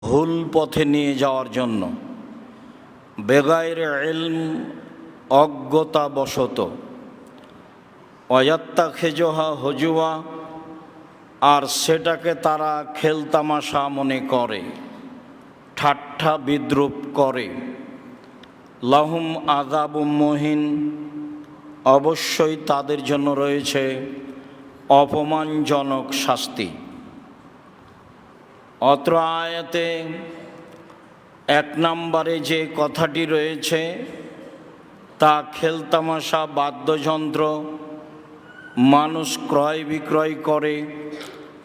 ভুল পথে নিয়ে যাওয়ার জন্য, বেগাইরে ইলম, অজ্ঞতাবশত, অয়াত্তাখিজুহা হুজুয়া, আর সেটাকে তারা খেলতামাশা মনে করে, ঠাট্টা বিদ্রূপ করে। লাহুম আযাবুম মুহিন, অবশ্যই তাদের জন্য রয়েছে অপমানজনক শাস্তি। অত্র আয়াতে 1 নম্বরে যে কথাটি রয়েছে তা খেলতামাশা, বাদ্যযন্ত্র মানুষ ক্রয় বিক্রয় করে,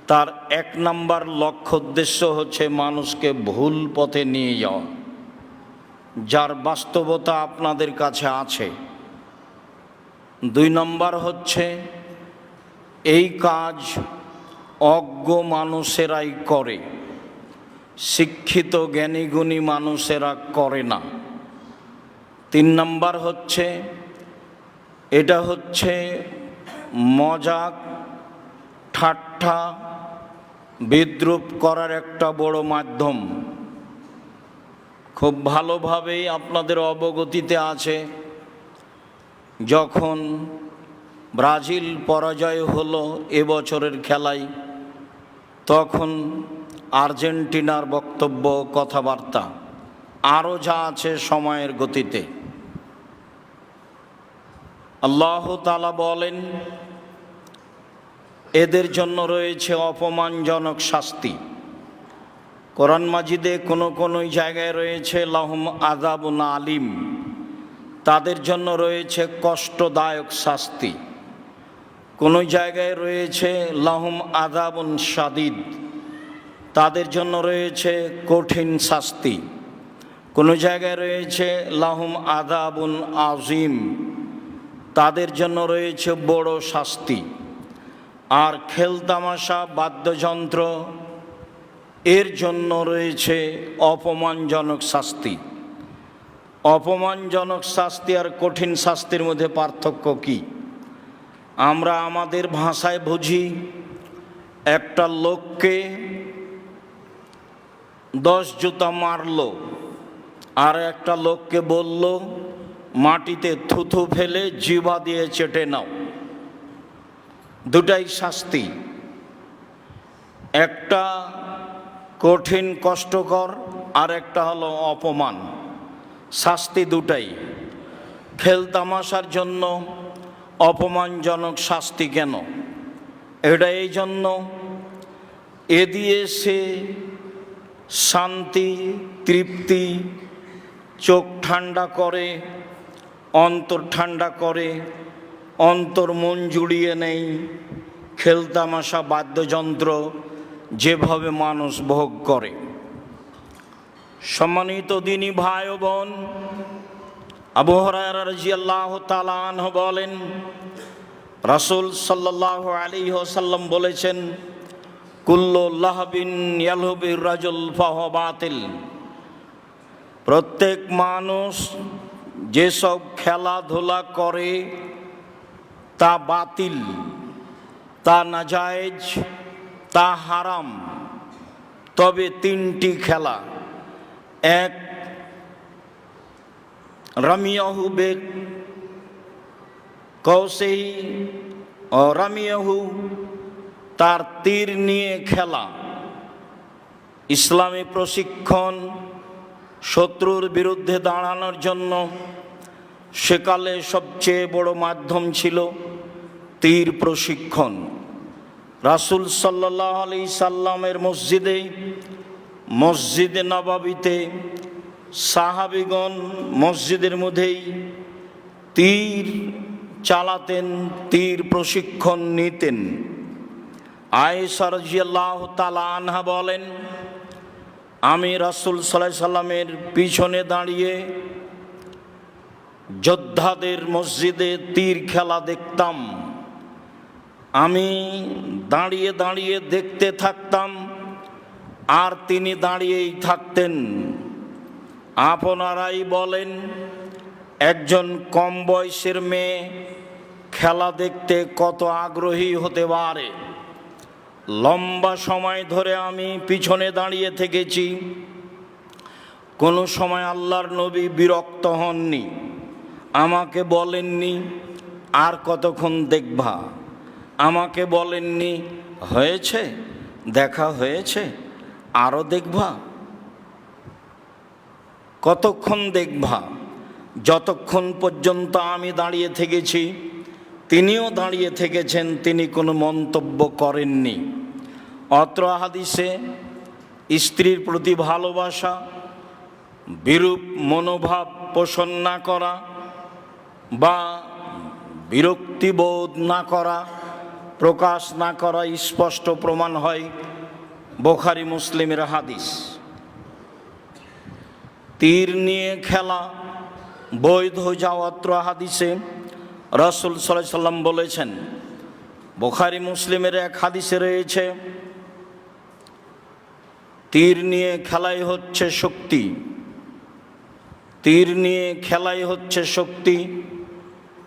তার 1 নম্বর লক্ষ্য উদ্দেশ্য হচ্ছে মানুষকে ভুল পথে নিয়ে যাওয়া, যার বাস্তবতা আপনাদের কাছে আছে। 2 নম্বর হচ্ছে এই কাজ অজ্ঞ মানুষেরাই করে, শিক্ষিত জ্ঞানীগুণী মানুষেরা করে না। 3 নম্বর হচ্ছে এটা হচ্ছে মজাক, ঠাট্টা, বিদ্রূপ করার একটা বড় মাধ্যম। খুব ভালোভাবেই আপনাদের অবগতিতে আছে, যখন ব্রাজিল পরাজয় হলো এবছরের খেলায়, তখন আর্জেন্টিনার বক্তব্য, কথাবার্তা, আরও যা আছে সময়ের গতিতে। আল্লাহ তাআলা বলেন এদের জন্য রয়েছে অপমানজনক শাস্তি। কোরআন মাজিদে কোনো জায়গায় রয়েছে লাহুম আযাবুন আলিম, তাদের জন্য রয়েছে কষ্টদায়ক শাস্তি। কোনো জায়গায় রয়েছে লাহুম আযাবুন শাদীদ, তাদের জন্য রয়েছে কঠিন শাস্তি। কোনো জায়গায় রয়েছে লাহুম আযাবুন আযীম, তাদের জন্য রয়েছে বড় শাস্তি। আর খেলতামাশা, বাদ্যযন্ত্র, এর জন্য রয়েছে অপমানজনক শাস্তি। অপমানজনক শাস্তি আর কঠিন শাস্তির মধ্যে পার্থক্য কি? আমরা আমাদের ভাষায় বুঝি, একটা লোককে 10 জুতা মারলো, আর একটা লোককে বলল মাটিতে থুথু ফেলে জিহ্বা দিয়ে চেটে নাও। দুটাই শাস্তি, একটা কঠিন কষ্টকর, আর একটা হলো অপমান। শাস্তি দুটাই। খেলতামাশার জন্য অপমানজনক শাস্তি কেন? এটা এই জন্য, এ দিয়ে সে শান্তি, তৃপ্তি, চোখ ঠান্ডা করে, অন্তর ঠান্ডা করে, অন্তর মন জুড়িয়ে নেই। খেলতামাশা, বাদ্যযন্ত্র যেভাবে মানুষ ভোগ করে। সম্মানিত দিনী ভাই ও বোন, আবু হুরায়রা রাদিয়াল্লাহু তাআলা আনহু বলেন, রাসূল সাল্লাল্লাহু আলাইহি ওয়াসাল্লাম বলেছেন, কুল্লু লাহবিন ইয়ালহুবির রাজুল ফাহুয়া বাতিল, প্রত্যেক মানুষ যেসব খেলাধুলা করে তা বাতিল, তা নাজায়েজ, তা হারাম। তবে 3টি খেলা, 1 রামিয়াহু বে কৌসেহি ও রামিয়াহু, তার তীর নিয়ে খেলা। ইসলামী প্রশিক্ষণ, শত্রুর বিরুদ্ধে দাঁড়ানোর জন্য সেকালে সবচেয়ে বড় মাধ্যম ছিল তীর প্রশিক্ষণ। রাসূল সাল্লাল্লাহু আলাইহি সাল্লামের মসজিদে নববীতে সাহাবীগণ মসজিদের মধ্যেই তীর চালাতেন, তীর প্রশিক্ষণ নিতেন। আয়েশা রাদিয়াল্লাহু তাআলা আনহা বলেন, আমি রাসূল সাল্লাল্লাহু আলাইহি সাল্লামের পিছনে দাঁড়িয়ে যোদ্ধাদের মসজিদে তীর খেলা দেখতাম। আমি দাঁড়িয়ে দাঁড়িয়ে দেখতে থাকতাম, আর তিনি দাঁড়িয়েই থাকতেন। আপনারাই বলেন, একজন কম বয়সের মেয়ে খেলা দেখতে কত আগ্রহী হতে পারে। লম্বা সময় ধরে আমি পিছনে দাঁড়িয়ে থেকেছি, কোনো সময় আল্লাহর নবী বিরক্ত হননি, আমাকে বলেননি আর কতক্ষণ দেখবা, আমাকে বলেননি হয়েছে, দেখা হয়েছে, আরও দেখবা, কতক্ষণ দেখবা। যতক্ষণ পর্যন্ত আমি দাঁড়িয়ে থেকেছি তিনিও দাঁড়িয়ে থেকেছেন, তিনি কোনো মন্তব্য করেননি। অত্র হাদিসে স্ত্রীর প্রতি ভালোবাসা, বিরূপ মনোভাব পোষণ না করা বা বিরক্তিবোধ না করা, প্রকাশ না করা স্পষ্ট প্রমাণ হয় বুখারী মুসলিমের হাদিস। তীর নিয়ে খেলা বৈধ যাওয়াত্র হাদিসে রাসূল সাল্লাল্লাহু আলাইহি সাল্লাম বলেছেন, বুখারী মুসলিমের এক হাদিসে রয়েছে, তীর নিয়ে খেলাই হচ্ছে শক্তি, তীর নিয়ে খেলাই হচ্ছে শক্তি,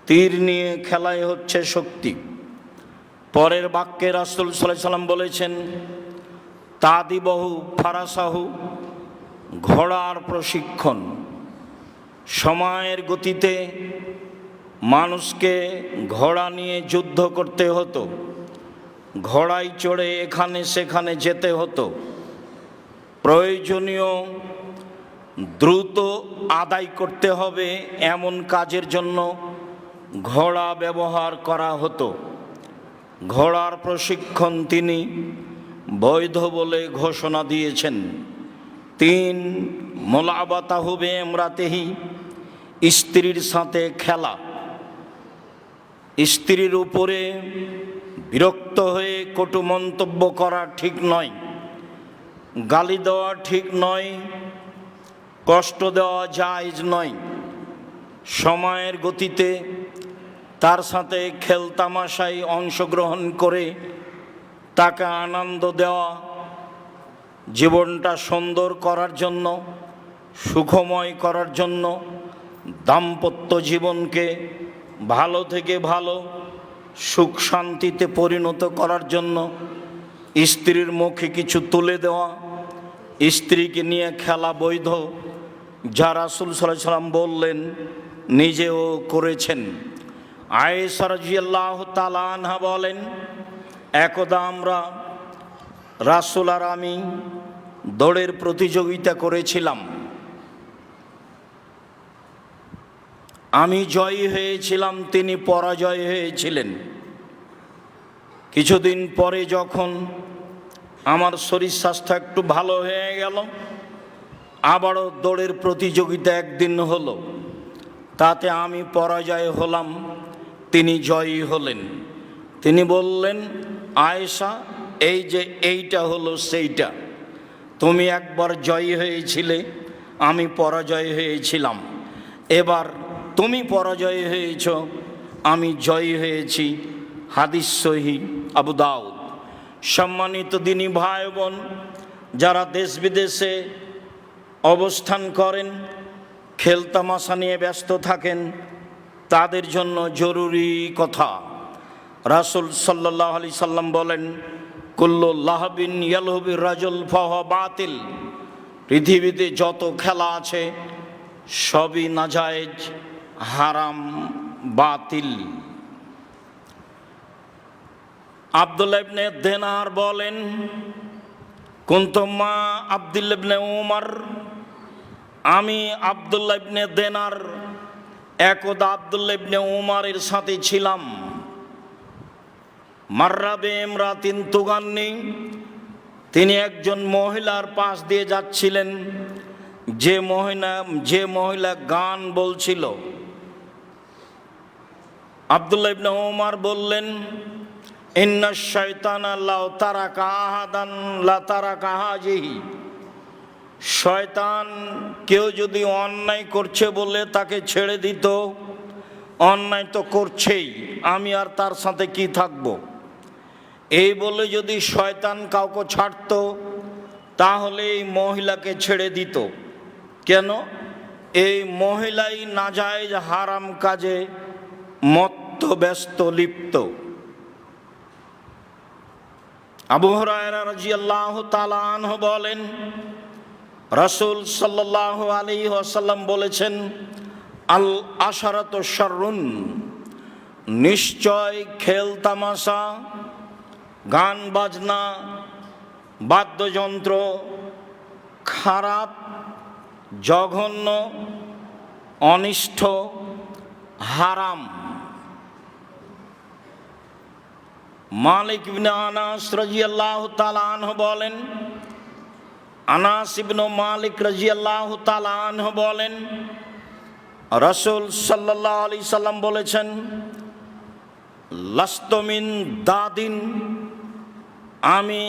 তীর নিয়ে খেলাই হচ্ছে শক্তি। পরের বাক্যে রাসূল সাল্লাল্লাহু আলাইহি সাল্লাম বলেছেন, তাদিবহু ফারাসাহু, ঘোড়ার প্রশিক্ষণ। সময়ের গতিতে মানুষকে ঘোড়া নিয়ে যুদ্ধ করতে হতো, ঘোড়ায় চড়ে এখানে সেখানে যেতে হতো, প্রয়োজনীয় দ্রুত আদায় করতে হবে এমন কাজের জন্য ঘোড়া ব্যবহার করা হতো। ঘোড়ার প্রশিক্ষণ তিনি বৈধ বলে ঘোষণা দিয়েছেন। 3 মুলাবাতাহু বিইমরাতিহি, স্ত্রীর সাথে খেলা। স্ত্রীর উপরে বিরক্ত হয়ে কটু মন্তব্য করা ঠিক নয়, গালি দেওয়া ঠিক নয়, কষ্ট দেওয়া জায়েজ নয়। সময়ের গতিতে তার সাথে খেলতামাশায় অংশগ্রহণ করে তাকে আনন্দ দেওয়া, জীবনটা সুন্দর করার জন্য, সুখময় করার জন্য, দাম্পত্য জীবনকে ভালো থেকে ভালো সুখ শান্তিতে পরিণত করার জন্য স্ত্রীর মুখে কিছু তুলে দেওয়া, স্ত্রীকে নিয়ে খেলা বৈধ, যা রাসূল সাল্লাল্লাহু আলাইহি সাল্লাম বললেন, নিজেও করেছেন। আয়েশা রাদিয়াল্লাহু তাআলা আনহা বলেন, একদা আমরা রাসূল আর আমি দৌড়ের প্রতিযোগিতা করেছিলাম। আমি জয়ী হয়েছিলাম, তিনি পরাজয় হয়েছিলেন। কিছুদিন পরে যখন আমার শরীর স্বাস্থ্য একটু ভালো হয়ে গেল, আবারও দৌড়ের প্রতিযোগিতা একদিন হলো, তাতে আমি পরাজয় হলাম, তিনি জয়ী হলেন। তিনি বললেন, আয়েশা, এই যে এইটা হলো সেইটা, তুমি একবার জয়ী হয়েছিলে, আমি পরাজয় হয়েছিলাম, এবার তুমি পরাজয় হয়েছ, আমি জয়ী হয়েছি। হাদিস সহিহ আবু দাউদ। সম্মানিত দিনী ভাই বোন, যারা দেশ বিদেশে অবস্থান করেন, খেলতামাশা নিয়ে ব্যস্ত থাকেন, তাদের জন্য জরুরি কথা। রাসূল সাল্লাল্লাহু আলাইহি সাল্লাম বলেন, কুল্লু লাহবিন ইয়ালহুবির রাজুল ফাহুয়া বাতিল। পৃথিবীতে যত খেলা আছে সবই নাজায়েজ, হারাম, বাতিল। আব্দুল্লাহ ইবনে দিনার বলেন, কুনতু মা আব্দুল্লাহ ইবনে উমর, আমি আব্দুল্লাহ ইবনে দিনার একদা আব্দুল্লাহ ইবনে উমরের সাথে ছিলাম। মাররা বিইমরাতিন তুগান্নি, তিনি একজন মহিলার পাশ দিয়ে যাচ্ছিলেন, যে মহিলা গান বলছিল। আব্দুল্লাহ ইবনে উমর বললেন, ইন্নাশ শায়তানা লাউ তারাকা আহাদান লা তারাকা হাজিহি, শয়তান কেউ যদি অন্যায় করছে বলে তাকে ছেড়ে দিত, অন্যায় তো করছেই, আমি আর তার সাথে কি থাকব। এই বলে যদি শয়তান কাউকে ছাড়ত, তাহলে এই মহিলাকে ছেড়ে দিত। কেন? এই মহিলাই নাজায়েজ হারাম কাজে মত্ত ব্যস্ত লিপ্ত। আবু হুরায়রা রাদিয়াল্লাহু তাআলা আনহু বলেন, রাসূল সাল্লাল্লাহু আলাইহি ওয়াসাল্লাম বলেছেন, আল আশারাতু শাররুন, নিশ্চয় খেল তামাশা, গান বাজনা, বাদ্যযন্ত্র খারাপ, জঘন্য, অনিষ্ট, হারাম। মালিক ইবনে আনাস রাদিয়াল্লাহু তাআলা আনহু বলেন, আনাস ইবনে মালিক রাদিয়াল্লাহু তাআলা আনহু বলেন, রাসূল সাল্লাল্লাহু আলাইহি সাল্লাম বলেছেন, লাস্তু মিন দাদিন, আমি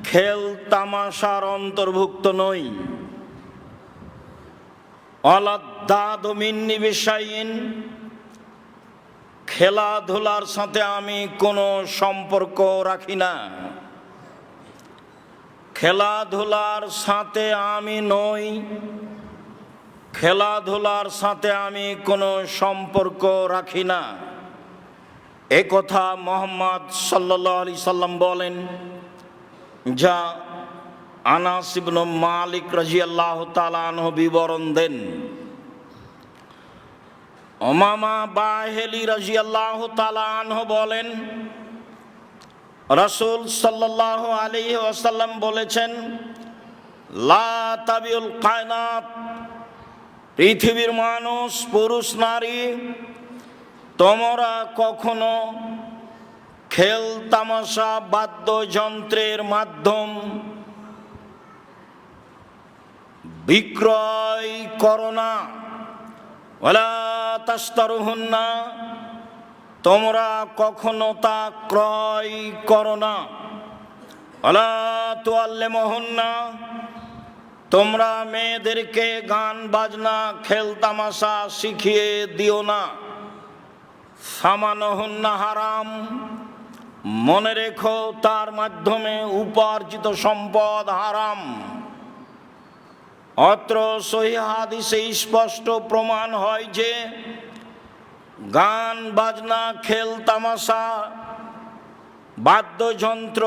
খেল তামাশার অন্তর্ভুক্ত নই। আলাদ্দাদু মিন্নি বিশাইইন, খেলাধুলার সাথে আমি কোনো সম্পর্ক রাখি না। খেলাধুলার সাথে আমি নই, খেলাধুলার সাথে আমি কোনো সম্পর্ক রাখি না। এ কথা মুহাম্মদ সাল্লাল্লাহু আলাইহি সাল্লাম বলেন, যা আনাস ইবনে মালিক রাদিয়াল্লাহু তাআলা আনহু বিবরণ দেন। উমামা বাহিলি রাদিয়াল্লাহু তাআলা আনহু বলেন, রাসূল সাল্লাল্লাহু আলাইহি ওয়াসাল্লাম বলেছেন, লা তাবিউল কায়নাত, পৃথিবীর মানুষ পুরুষ নারী তোমরা কখনো খেল তামাশা বাদ্যযন্ত্রের মাধ্যম বিক্রয় করো না। ওয়ালা তাশতারুহুন্না, তোমরা কখনো তা ক্রয় করো না। ওয়ালা তুআল্লিমুহুন্না, তোমরা মেয়েদেরকে গান বাজনা খেল তামাশা শিখিয়ে দিও না। সামানুহুন্না হারাম, মনে রেখো তার মাধ্যমে উপার্জিত সম্পদ হারাম। অত্র সহিহ হাদিসে স্পষ্ট প্রমাণ হয় যে গান বাজনা খেল তামাশা বাদ্যযন্ত্র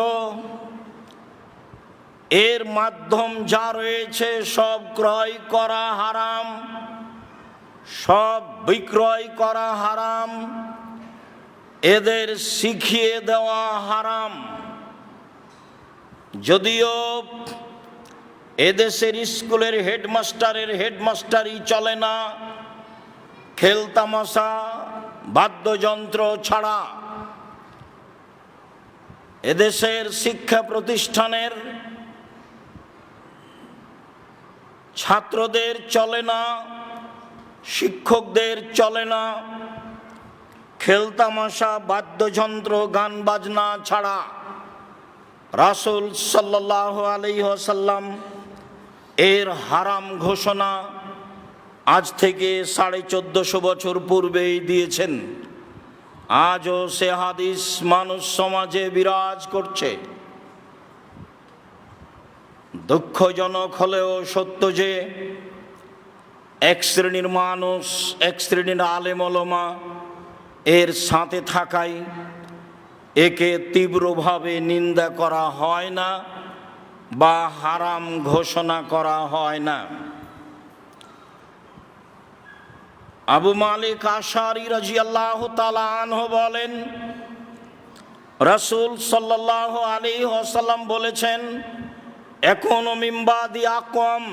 এর মাধ্যম যা রয়েছে সব ক্রয় করা হারাম, সব বিক্রয় করা হারাম, এদের শিখিয়ে দেওয়া হারাম। যদিও এদেশের স্কুলের হেডমাস্টারই চলে না খেল তামাশা বাদ্যযন্ত্র ছাড়া। এদেশের শিক্ষা প্রতিষ্ঠানের ছাত্রদের চলে না, শিক্ষকদের চলে না খেল তামাশা বাদ্যযন্ত্র গান বাজনা ছাড়া। রাসূল সাল্লাল্লাহু আলাইহি ওয়াসাল্লাম এর হারাম ঘোষণা আজ থেকে 1450 বছর পূর্বেই দিয়েছেন। আজও সে হাদিস মানুষ সমাজে বিরাজ করছে। দুঃখজনক হলেও সত্য যে এক শ্রেণীর মানুষ, এক শ্রেণীর আলেম ওলামা এর সাথে থাকায় একে তীব্রভাবে নিন্দা করা হয় না বা হারাম ঘোষণা করা হয় না। আবু মালিক আশআরী রাদিয়াল্লাহু তাআলা আনহু বলেন, রাসূল সাল্লাল্লাহু আলাইহি ওয়াসাল্লাম বলেছেন, একুনু মিন বাদি আকওয়াম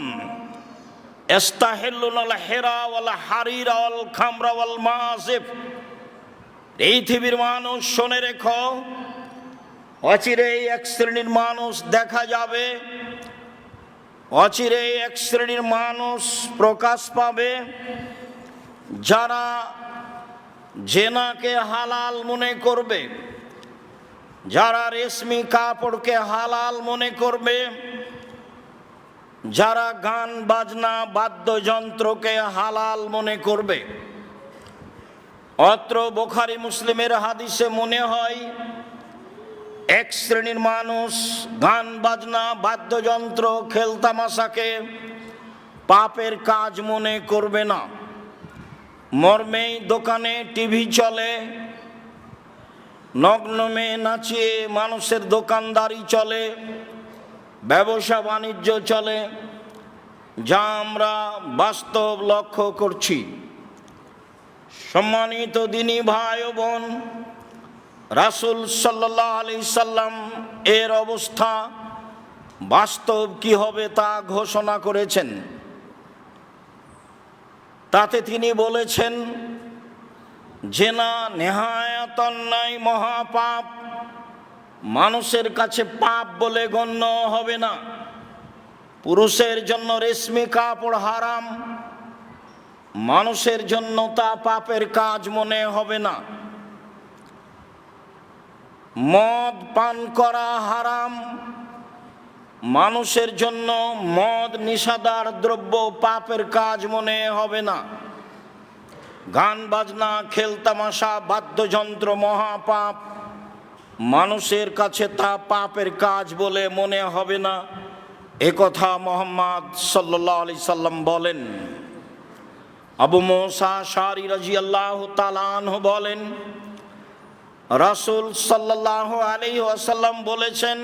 ইস্তাহিল্লুনাল হিরা ওয়াল হারিরা ওয়াল খামরা ওয়াল মাযিফ। পৃথিবীর মানুষ শুনে রেখো, অচিরেই এক শ্রেণীর মানুষ দেখা যাবে, অচিরেই এক শ্রেণীর মানুষ প্রকাশ পাবে যারা জেনাকে হালাল মনে করবে, যারা রেশমি কাপড়কে হালাল মনে করবে, যারা গান বাজনা বাদ্যযন্ত্রকে হালাল মনে করবে। অত্র বুখারী মুসলিমের হাদিসে মনে হয় এক শ্রেণীর মানুষ গান বাজনা বাদ্যযন্ত্র খেল তামাশাকে পাপের কাজ মনে করবে না। মর্মেই দোকানে টিভি চলে, নগ্ন মেয়ে নাচিয়ে মানুষের দোকানদারি চলে, ব্যবসা বাণিজ্য চলে, যা আমরা বাস্তব লক্ষ্য করছি। সম্মানিত দিনী ভাই ও বোন, রাসূল সাল্লাল্লাহু আলাইহি সাল্লাম এর অবস্থা বাস্তব কি হবে তা ঘোষণা করেছেন। তাতে তিনি বলেছেন, জেনা নেহায়াত অন্যায় মহাপাপ, মানুষের কাছে পাপ বলে গণ্য হবে না। পুরুষের জন্য রেশমি কাপড় হারাম, মানুষের জন্য তা পাপের কাজ মনে হবে না। মদ পান করা হারাম, মানুষের জন্য মদ নিষাদার দ্রব্য পাপের কাজ মনে হবে না। গান বাজনা, খেলতামাশা, বাদ্যযন্ত্র মহাপাপ, মানুষের কাছে তা পাপের কাজ বলে মনে হবে না। একথা মুহাম্মদ সাল্লাল্লাহু আলাইহি সাল্লাম বলেন। আবু মুসা আশআরী রাদিয়াল্লাহু তাআলা আনহু বলেন, রাসূল সাল্লাল্লাহু আলাইহি ওয়াসাল্লাম বলেছেন,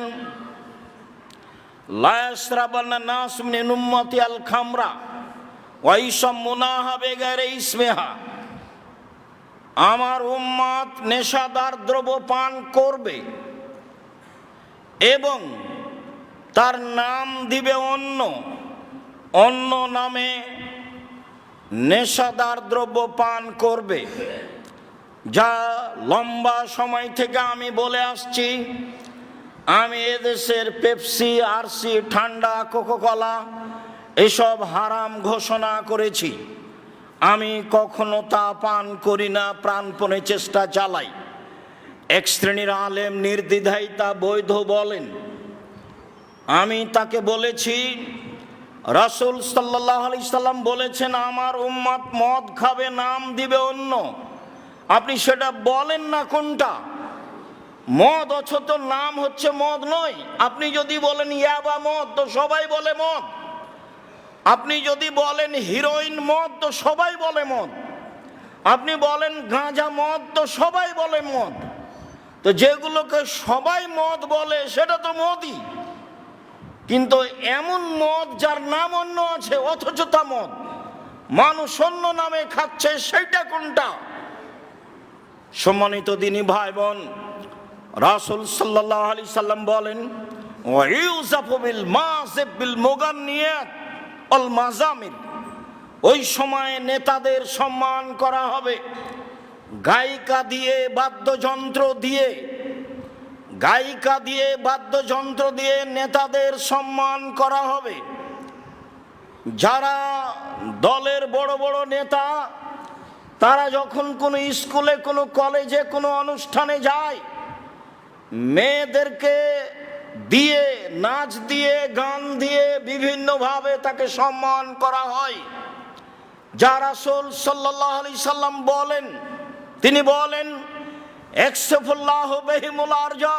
লা ইয়াশরাবান্না নাস মিন উম্মতি আল খামরা ওয়া ইয়াশমুনাহা বিগাইরি ইসমিহা। আমার উম্মত নেশাদার দ্রব্য পান করবে এবং তার নাম দিবে অন্য, অন্য নামে নেশাদার দ্রব্য পান করবে। যা লম্বা সময় থেকে আমি বলে আসছি। আমি এদেশের পেপসি, আরসি, ঠান্ডা, কোকাকোলা এসব হারাম ঘোষণা করেছি। আমি কখনো তা পান করি না, প্রাণপণে চেষ্টা চালাই। এক শ্রেণীর আলেম নির্দ্বিধায় তা বৈধ বলেন। আমি তাকে বলেছি, রাসূল সাল্লাল্লাহু আলাইহি সাল্লাম বলেছেন আমার উম্মত মদ খাবে, নাম দিবে অন্য। আপনি সেটা বলেন না কোনটা? মদ অথচ নাম হচ্ছে মদ নয়। আপনি যদি বলেন ইয়াবা মদ, তো সবাই বলে মদ। আপনি যদি বলেন হিরোইন মদ, তো সবাই বলে মদ। আপনি বলেন গাঁজা মদ, তো সবাই বলে মদ। তো যেগুলোকে সবাই মদ বলে সেটা তো মদই, কিন্তু এমন মদ যার নাম অন্য আছে অথচ তা মদ, মানুষ অন্য নামে খাচ্ছে, সেইটা কোনটা? সম্মানিত দিনী ভাই বোন, রাসূল সাল্লাল্লাহু আলাইহি সাল্লাম বলেন, ওয়া ইউযাফু বিল মাযিব বিল মুগান্নিয়াত আল মাযামির। ওই সময়ে নেতাদের সম্মান করা হবে গায়িকা দিয়ে, বাদ্যযন্ত্র দিয়ে। গায়িকা দিয়ে, বাদ্যযন্ত্র দিয়ে নেতাদের সম্মান করা হবে। যারা দলের বড় বড় নেতা, তারা যখন কোনো স্কুলে, কোনো কলেজে, কোনো অনুষ্ঠানে যায়, মেয়েদেরকে দিয়ে, নাচ দিয়ে, গান দিয়ে বিভিন্নভাবে তাকে সম্মান করা হয়। যা রাসূল সাল্লাল্লাহু আলাইহি সাল্লাম বলেন, তিনি বলেন, একসাফুল্লাহু বিহিমুল আরজা।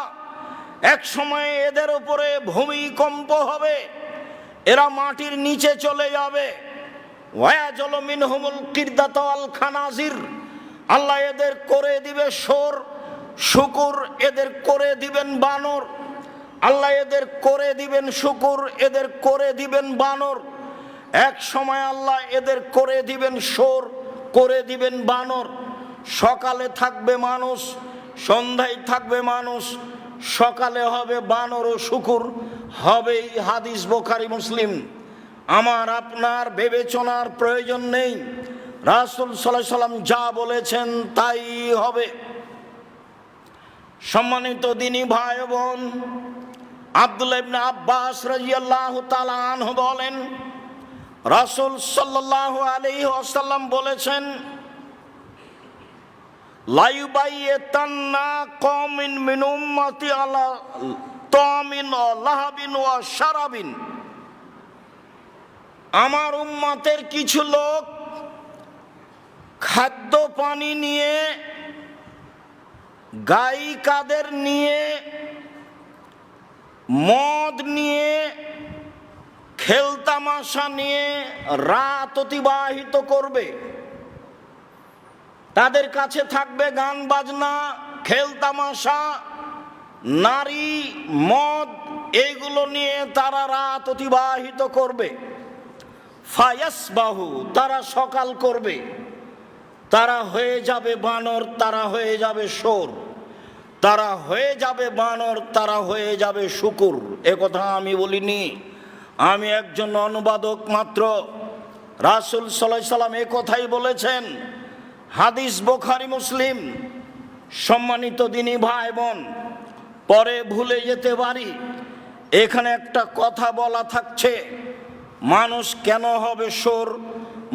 এক সময় এদের উপরে ভূমিকম্প হবে, এরা মাটির নিচে চলে যাবে। ওয়ায়াজলু মিনহুমুল কিরদাতু ওয়াল খানাজির। আল্লাহ এদের করে দিবে শোর, শূকর, এদের করে দিবেন বানর। আল্লাহ এদের করে দিবেন শূকর, এদের করে দিবেন বানর। এক সময় আল্লাহ এদের করে দিবেন শোর, করে দিবেন বানর। সকালে থাকবে মানুষ, সন্ধ্যায় থাকবে মানুষ, সকালে হবে বানর ও শূকর, হবে হাদিস বুখারী মুসলিম। আমার আপনার বিবেচনার প্রয়োজন নেই, রাসূল সাল্লাল্লাহু আলাইহি সাল্লাম যা বলেছেন তাই হবে। সম্মানিত দিনী ভাই বোন, আব্দুল্লাহ ইবনে আব্বাস রাদিয়াল্লাহু তাআলা আনহু বলেন, রাসূল সাল্লাল্লাহু আলাইহি ওয়াসাল্লাম বলেছেন, লা ইউবাইয়াতান্না কওমিন মিন উম্মতি আলা তামিন ওয়া লাহাবিন ওয়া শারাবিন। আমার উম্মতের কিছু লোক খাদ্য পানি নিয়ে, গায়িকাদের নিয়ে, মদ নিয়ে, খেলতামাশা নিয়ে রাত অতিবাহিত করবে। তাদের কাছে থাকবে গান বাজনা, খেলতামাশা, নারী, মদ, এইগুলো নিয়ে তারা রাত অতিবাহিত করবে। ফায়াসবাহু, তারা সকাল করবে, তারা হয়ে যাবে বানর, তারা হয়ে যাবে শোর, তারা হয়ে যাবে বানর, তারা হয়ে যাবে শূকর। এ কথা আমি বলিনি, আমি একজন অনুবাদক মাত্র। রাসূল সাল্লাল্লাহু আলাইহি সাল্লাম এ কথাই বলেছেন, হাদিস বুখারী মুসলিম। সম্মানিত দিনী ভাই বোন, পরে ভুলে যেতে পারি, এখানে একটা কথা বলা থাকছে, মানুষ কেন হবে শোর,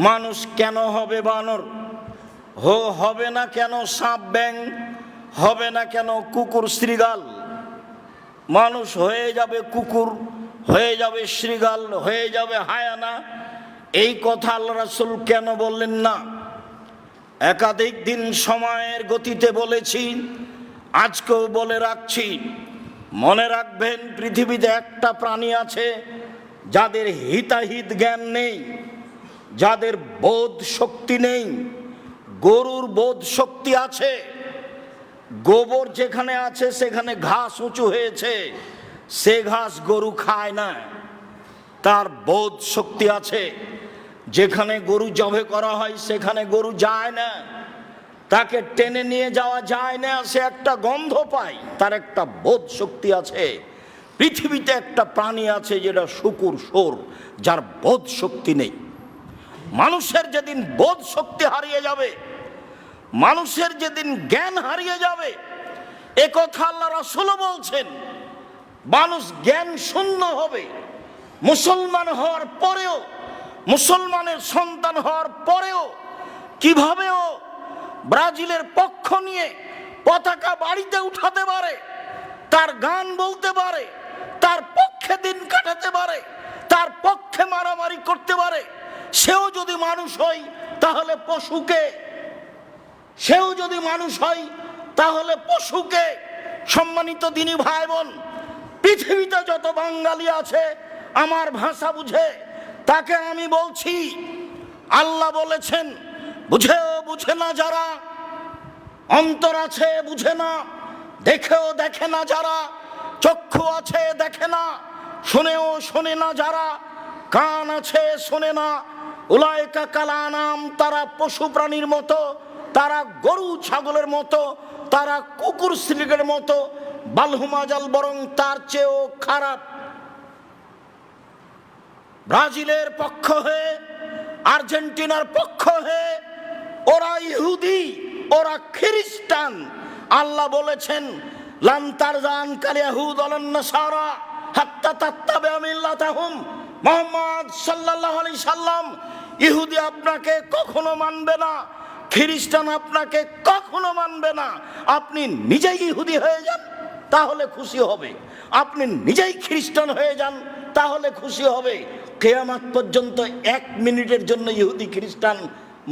মানুষ কেন হবে বানর, হবে না কেন সাপ ব্যাং, হবে না কেন কুকুর শৃগাল? মানুষ হয়ে যাবে কুকুর, হয়ে যাবে শৃগাল, হয়ে যাবে হায়ানা। এই কথা আল্লাহ রাসূল কেন বললেন না? একাধিক দিন সময়ের গতিতে বলেছি, আজকেও বলে রাখছি। মনে রাখবেন, পৃথিবীতে একটা প্রাণী আছে যাদের হিতাহিত জ্ঞান নেই, যাদের বোধ শক্তি নেই। গরুর বোধ শক্তি আছে। গোবর যেখানে আছে সেখানে ঘাস উঁচু হয়েছে, সে ঘাস গরু খায় না, তার বোধ শক্তি আছে। যেখানে গরু জবে করা হয় সেখানে গরু যায় না, তাকে টেনে নিয়ে যাওয়া যায় না, সে একটা গন্ধ পায়, তার একটা বোধ শক্তি আছে। পৃথিবীতে একটা প্রাণী আছে যেটা শূকর, শোর, যার বোধ শক্তি নেই। মানুষের যেদিন বোধ শক্তি হারিয়ে যাবে, মানুষের যেদিন জ্ঞান হারিয়ে যাবে, এ কথা আল্লাহ রাসূল বলছেন, মানুষ জ্ঞান শূন্য হবে। মুসলমান হওয়ার পরেও, মুসলমানের সন্তান হওয়ার পরেও কিভাবে ও ব্রাজিলের পক্ষ নিয়ে পতাকা বাড়িতে উঠাতে পারে, তার গান বলতে পারে, তার পক্ষে দিন কাটাতে পারে, তার পক্ষে মারামারি করতে পারে? সেও যদি মানুষ হয় তাহলে পশুকে, সেও যদি মানুষ হয় তাহলে পশুকে। সম্মানিত দিনী ভাই বোন, পৃথিবীতে যত বাঙালি আছে আমার ভাষা বুঝে, তাকে আমি বলছি, আল্লাহ বলেছেন, বুঝেও বুঝে না যারা, অন্তর আছে বুঝে না, দেখেও দেখে না যারা, চক্ষু আছে দেখে না, শুনেও শোনে না যারা, কান আছে শোনে না, উলাইকা কালানাম, তারা পশু প্রাণীর মতো, তারা গরু ছাগলের মতো, তারা কুকুর শ্রীগের মতো, বালহুমাজাল, বরং তার চেয়েও খারাপ। ব্রাজিলের পক্ষ হয়ে, আর্জেন্টিনার পক্ষ হয়ে, ওরা ইহুদি, ওরা খ্রিস্টান। আল্লাহ বলেছেন, লান তারযা আনকাল ইয়াহুদ ওয়ালান নাসারা হাত্তা তাত্তাবিআ মিল্লাতাহুম। মুহাম্মদ সাল্লাল্লাহু আলাইহি সাল্লাম, ইহুদি আপনাকে কখনো মানবে না, খ্রিস্টান আপনাকে কখনো মানবে না। আপনি নিজেই ইহুদি হয়ে যান, তাহলে খুশি হবে। আপনি নিজেই খ্রিস্টান হয়ে যান, তাহলে খুশি হবে। কিয়ামত পর্যন্ত 1 মিনিটের জন্য ইহুদি খ্রিস্টান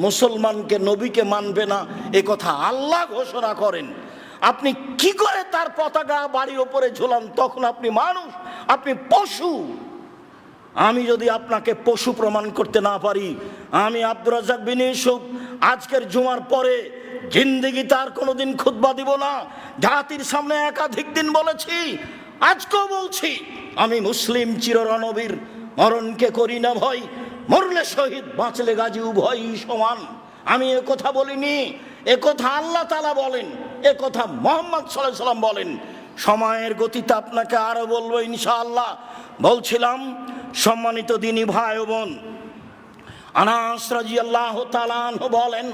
মুসলমানকে, নবীকে মানবে না, এ কথা আল্লাহ ঘোষণা করেন। আপনি কি করে তার পতাকা বাড়ির ওপরে ঝোলান? তখন আপনি মানুষ, আপনি পশু। আমি যদি আপনাকে পশু প্রমাণ করতে না পারি, আমি আব্দুর রাজ্জাক বিন ইউসুফ আজকের জুমার পরে জিন্দেগি তার কোনোদিন খুতবা দিব না। জাতির সামনে একাধিক দিন বলেছি, আজকেও বলছি, আমি মুসলিম চিররণবীর, মরণকে করি না ভয়, মরলে শহীদ, বাঁচলে গাজী, উভয়ই সমান। আমি এ কথা বলিনি, এ কথা আল্লাহ তাআলা বলেন, এ কথা মুহাম্মদ সাল্লাল্লাহু আলাইহি সাল্লাম বলেন। সময়ের গতিতে আপনাকে আরো বলবো ইনশাআল্লাহ। বলছিলাম, সম্মানিত দিনী ভাই ও বোন, আনাস রাদিয়াল্লাহু তাআলা আনহু বলেন,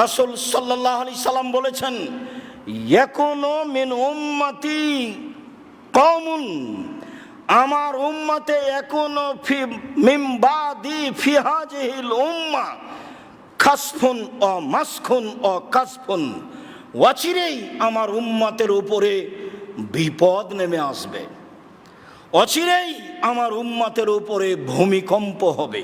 রাসূল সাল্লাল্লাহু আলাইহি সাল্লাম বলেছেন, ইয়াকুনু মিন উম্মতি কওমুন, আমার উম্মতে একুনো ফি মিন বাদি ফি হাযিহিল উম্মাহ খাসফুন ও মাসখুন ও কাসফুন, অচিরেই আমার উম্মতের উপরে বিপদ নেমে আসবে, অচিরেই আমার উম্মতের উপরে ভূমিকম্প হবে,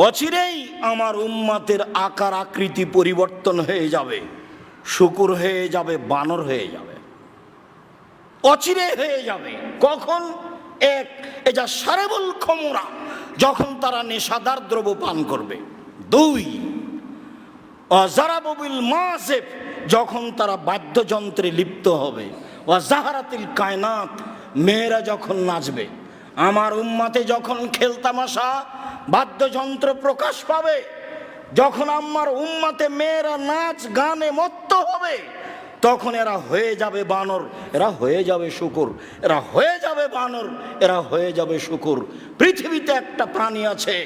অচিরেই আমার উম্মতের আকার আকৃতি পরিবর্তন হয়ে যাবে, শূকর হয়ে যাবে, বানর হয়ে যাবে, অচিরে হয়ে যাবে। কখন? এক, এজা সারেবুল খমরা, যখন তারা নেশাদার দ্রব্য পান করবে। 2, অজারাবুল মাসিফ, যখন তারা বাদ্যযন্ত্রে লিপ্ত হবে। ওয়াজাহারাতিল কায়নাত, মেয়েরা যখন নাচবে। আমার উম্মতে যখন খেলতামাশা, বাদ্যযন্ত্র প্রকাশ পাবে, যখন আমার উম্মতে মেয়েরা নাচ গানে মত্ত হবে, তখন এরা হয়ে যাবে বানর, এরা হয়ে যাবে শূকর, এরা হয়ে যাবে বানর, এরা হয়ে যাবে শূকর। পৃথিবীতে একটা প্রাণী আছে,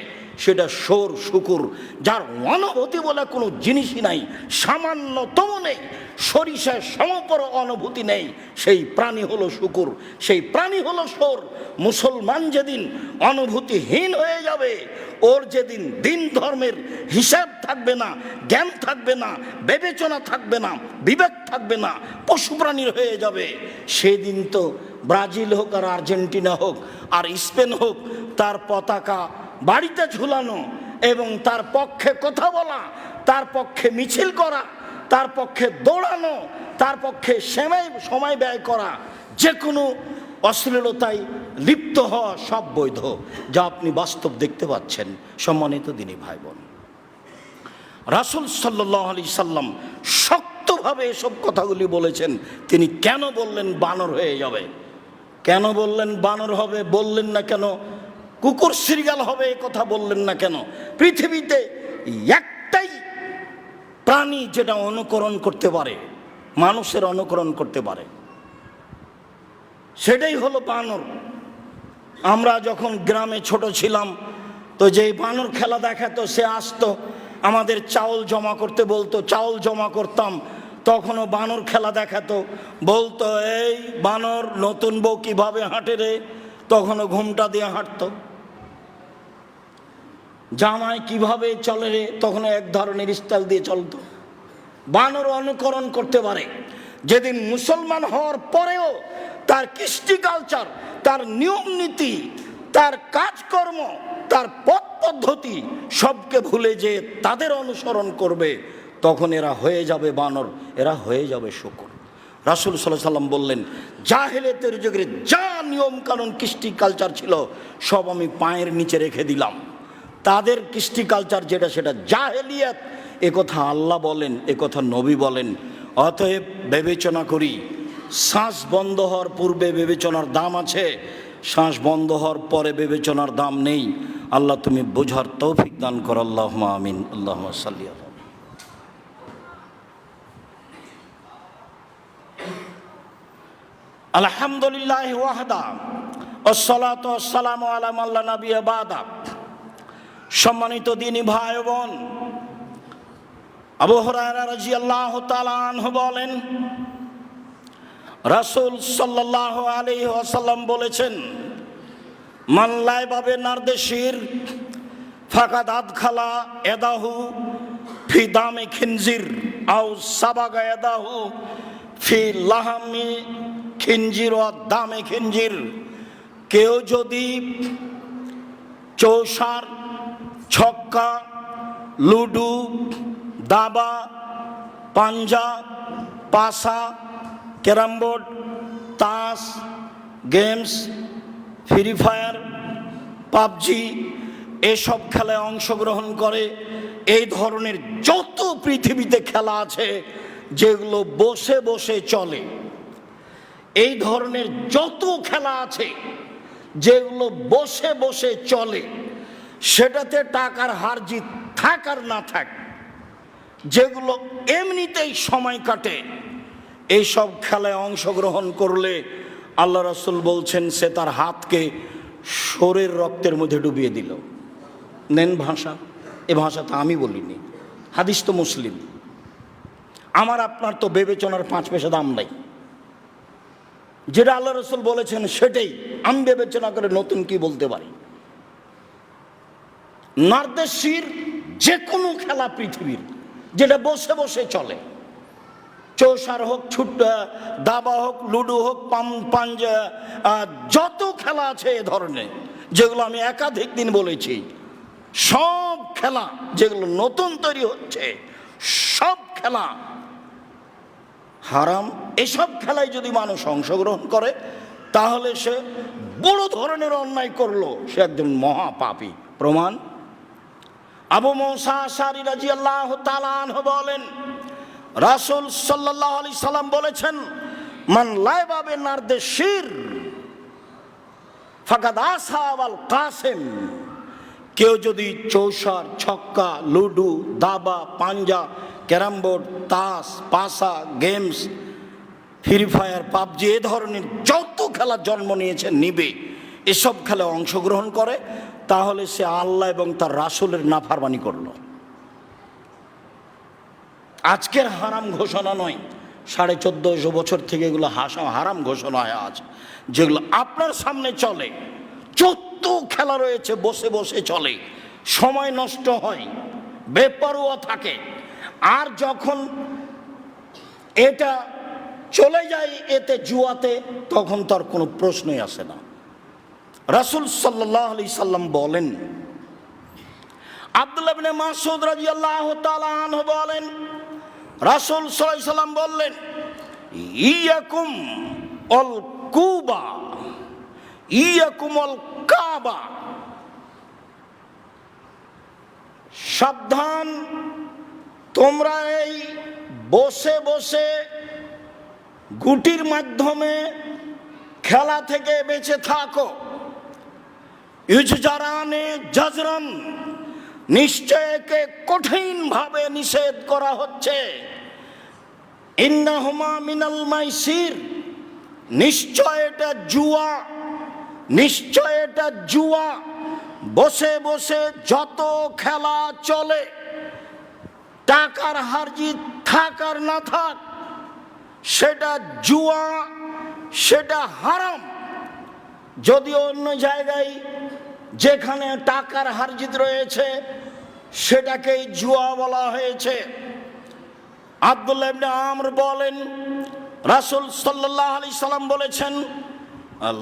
সেটা শোর শূকর, যার অনুভূতি বলে কোনো জিনিসই নাই, সামান্যতম নেই, সরিষার সমপর অনুভূতি নেই। সেই প্রাণী হলো শূকর, সেই প্রাণী হলো শোর। মুসলমান যেদিন অনুভূতিহীন হয়ে যাবে, ওর যেদিন দিন ধর্মের হিসাব থাকবে না, জ্ঞান থাকবে না, বিবেচনা থাকবে না, বিবেক থাকবে না, পশু প্রাণীর হয়ে যাবে, সেদিন তো ব্রাজিল হোক আর আর্জেন্টিনা হোক আর স্পেন হোক, তার পতাকা বাড়িতে ঝুলানো এবং তার পক্ষে কথা বলা, তার পক্ষে মিছিল করা, তার পক্ষে দৌড়ানো, তার পক্ষে সময় ব্যয় করা, যে কোনো অশ্লীলতায় লিপ্ত হওয়া সব বৈধ, যা আপনি বাস্তব দেখতে পাচ্ছেন। সম্মানিত দিনী ভাই বোন, রাসূল সাল্লাল্লাহু আলাইহি সাল্লাম শক্তভাবে এসব কথাগুলি বলেছেন। তিনি কেন বললেন বানর হয়ে যাবে? কেন বললেন বানর হবে? বললেন না কেন কুকুর শৃগাল হবে? এ কথা বললেন না কেন? পৃথিবীতে একটাই প্রাণী যেটা অনুকরণ করতে পারে, মানুষের অনুকরণ করতে পারে, সেটাই হলো বানর। আমরা যখন গ্রামে ছোট ছিলাম, তো যেই বানর খেলা দেখাতো, সে আসতো, আমাদের চাউল জমা করতে বলতো, চাউল জমা করতাম, তখনও বানর খেলা দেখাতো, বলতো এই বানর নতুন বউ কিভাবে হাঁটে রে, তখনও ঘুমটা দিয়ে হাঁটতো। জামাই কিভাবে চলে রে, তখন এক ধরনের স্টাইল দিয়ে চলতো। বানর অনুকরণ করতে পারে। যেদিন মুসলমান হওয়ার পরেও তার কৃষ্টি কালচার, তার নিয়ম নীতি, তার কাজকর্ম, তার পথ পদ্ধতি সবকে ভুলে যে তাদের অনুসরণ করবে, তখন এরা হয়ে যাবে বানর, এরা হয়ে যাবে শূকর। রাসূল সাল্লাল্লাহু আলাইহি সাল্লাম বললেন, জাহেলিয়াতের যুগের যা নিয়ম কানুন কৃষ্টি কালচার ছিল, সব আমি পায়ের নিচে রেখে দিলাম। তাদের কৃষ্টি কালচার যেটা, সেটা জাহেলিয়াত। এ কথা আল্লাহ বলেন, এ কথা নবী বলেন। অতএব বিবেচনা করি, শ্বাস বন্ধ হওয়ার পূর্বে বিবেচনার দাম আছে, শ্বাস বন্ধ হওয়ার পরে বিবেচনার দাম নেই। আল্লাহ তুমি বোঝার তৌফিক দান কর। আল্লাহুম্মা আমিন। আল্লাহুম্মা সাল্লি আলা। আলহামদুলিল্লাহ ওয়াহদা ওয়াসসালাতু ওয়াসসালামু আলা মান লা নাবিয়্যা বা'দা। সম্মানিত দ্বীনি ভাই বোন, আবু হুরায়রা রাদিয়াল্লাহু তাআলা আনহু বলেন, রাসূল সাল্লাল্লাহু আলাইহি ওয়াসাল্লাম বলেছেন, মান লাইবা বিনারদেশির ফাকাদ আদখালা ইয়াদাহু ফি দামে খিনজির আও সাবাগা ইয়াদাহু ফি লাহামি খিনজির ওয়া দামে খিনজির। কেউ যদি চৌসার, ছক্কা, লুডু, দাবা, পাঞ্জা, পাসা, ক্যারাম বোর্ড, তাস, গেমস, ফ্রি ফায়ার, পাবজি, এসব খেলায় অংশগ্রহণ করে, এই ধরনের যত পৃথিবীতে খেলা আছে যেগুলো বসে বসে চলে, এই ধরনের যত খেলা আছে যেগুলো বসে বসে চলে, সেটাতে টাকার হার জিত থাক আর না থাক, যেগুলো এমনিতেই সময় কাটে, এইসব খেলায় অংশগ্রহণ করলে আল্লাহ রাসূল বলছেন, সে তার হাতকে শরীর রক্তের মধ্যে ডুবিয়ে দিল। নেন ভাষা, এ ভাষা তো আমি বলিনি, হাদিস তো মুসলিম। আমার আপনার তো বিবেচনার 5 পয়সা দাম নাই। যেটা আল্লাহ রাসূল বলেছেন সেটাই আমি বিবেচনা করে নতুন কি বলতে পারি। নারদেশির যে কোনো খেলা পৃথিবীর যেটা বসে বসে চলে, চৌসার হোক, দাবা হোক, লুডো হোক, পাঞ্জা, যত খেলা আছে এ ধরনের, যেগুলো আমি একাধিক দিন বলেছি, সব খেলা যেগুলো নতুন তৈরি হচ্ছে, সব খেলা হারাম। এসব খেলায় যদি মানুষ অংশগ্রহণ করে, তাহলে সে বড় ধরনের অন্যায় করলো, সে একজন মহাপাপী। প্রমাণ, আবু মুসা আশআরী রাদিয়াল্লাহু তাআলা আনহু বলেন, রাসূল সাল্লাল্লাহু আলাইহি সাল্লাম বলেছেন, মান লাইবা বিনারদেশির ফাকাদ আসাবাল কাসিম। কেউ যদি চৌসার, ছক্কা, লুডু, দাবা, পাঞ্জা, ক্যারাম বোর্ড, তাস, পাসা, গেমস, ফ্রি ফায়ার, পাবজি, এ ধরনের যত খেলা জন্ম নিয়েছে নিবে, এসব খেলায় অংশগ্রহণ করে, তাহলে সে আল্লাহ এবং তার রাসূলের নাফরমানি করলো। আজকের হারাম ঘোষণা নয়, 1450 বছর থেকে এগুলো হারাম ঘোষণা হয়ে আছে, যেগুলো আপনার সামনে চলে। যত খেলা রয়েছে বসে বসে চলে, সময় নষ্ট হয়, বেপরোয়া থাকে। আর যখন এটা চলে যায় এতে জুয়াতে, তখন তার কোনো প্রশ্নই আসে না। রাসূল সাল্লাল্লাহু আলাইহি সাল্লাম বলেন, আব্দুল্লাহ ইবনে মাসউদ রাদিয়াল্লাহু তাআলা আনহু বলেন, রাসূল সাল্লাল্লাহু আলাইহি সাল্লাম বললেন, ইয়াকুম আল কুবা ইয়াকুম আল কাবা, সাবধান, তোমরা এই বসে বসে গুটির মাধ্যমে খেলা থেকে বেঁচে থাকো। ইউজারানে জাজরান, নিশ্চয় একে কঠিনভাবে নিষেধ করা হচ্ছে। ইন্নাহুমা মিনাল মাইসির, নিশ্চয় এটা জুয়া, নিশ্চয় এটা জুয়া। বসে বসে যত খেলা চলে, টাকার হার জিত থাক আর না থাক, সেটা জুয়া, সেটা হারাম। যদি অন্য জায়গায় যেখানে টাকার হার জিত রয়েছে সেটাকেই জুয়া বলা হয়েছে। আব্দুল্লাহ ইবনে আমর বলেন, রাসূল সাল্লাল্লাহু আলাইহি সাল্লাম বলেছেন,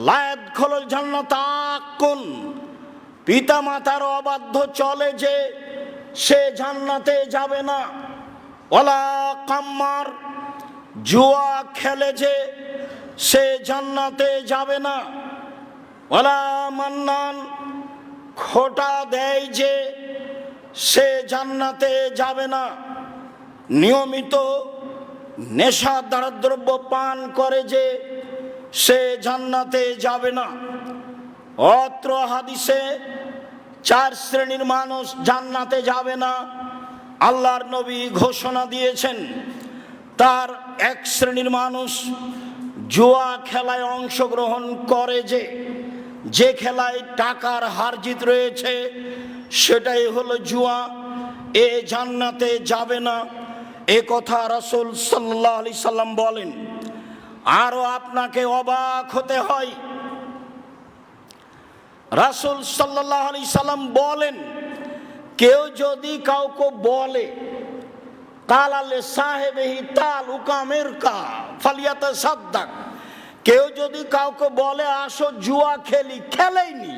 লা ইয়াদখুলুল জান্নাতা আকুন, পিতা মাতার অবাধ্য চলে যে সে জান্নাতে যাবে না। ওয়ালা কাম্মার, জুয়া খেলে যে সে জান্নাতে যাবে না। ওয়ালা মান্নান, খোটা দেয় যে সে জান্নাতে যাবে না। নিয়মিত নেশাদার দ্রব্য পান করে যে সে জান্নাতে যাবে না। অত্র হাদিসে 4 শ্রেণীর মানুষ জান্নাতে যাবে না আল্লাহর নবী ঘোষণা দিয়েছেন। তার 1 শ্রেণীর মানুষ জুয়া খেলায় অংশগ্রহণ করে, যে খেলায় টাকার হার জিত রয়েছে সেটাই হলো জুয়া, এ জান্নাতে যাবে না। এ কথা রাসূল সাল্লাল্লাহু আলাইহি সাল্লাম বলেন। আরো আপনাকে অবাক হতে হয়, রাসূল সাল্লাল্লাহু আলাইহি সাল্লাম বলেন, কেউ যদি কাউকে বলে তালালে সাহেবেহি তাল উকামের কা ফালিয়াতাসাদ্দাক, কেউ যদি কাউকে বলে আসো জুয়া খেলি, খেলেইনি,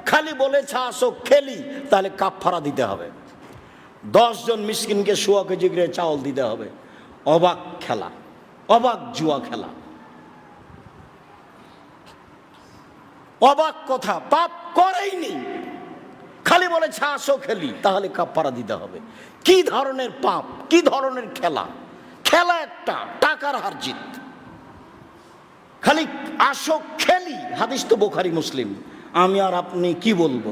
খালি বলেছে আসো খেলি, তাহলে কাফারা দিতে হবে। 10 জন মিসকিনকে 100 কেজি করে চাউল দিতে হবে। অবাক খেলা, অবাক জুয়া খেলা, অবাক কথা। পাপ করেইনি, খালি বলেছে আসো খেলি, তাহলে কাফারা দিতে হবে। কি ধরনের পাপ, কি ধরনের খেলা? খেলা একটা টাকার হার জিত, খালি আসো খেলি। হাদিস তো বুখারী মুসলিম। আমি আর আপনি কি বলবো?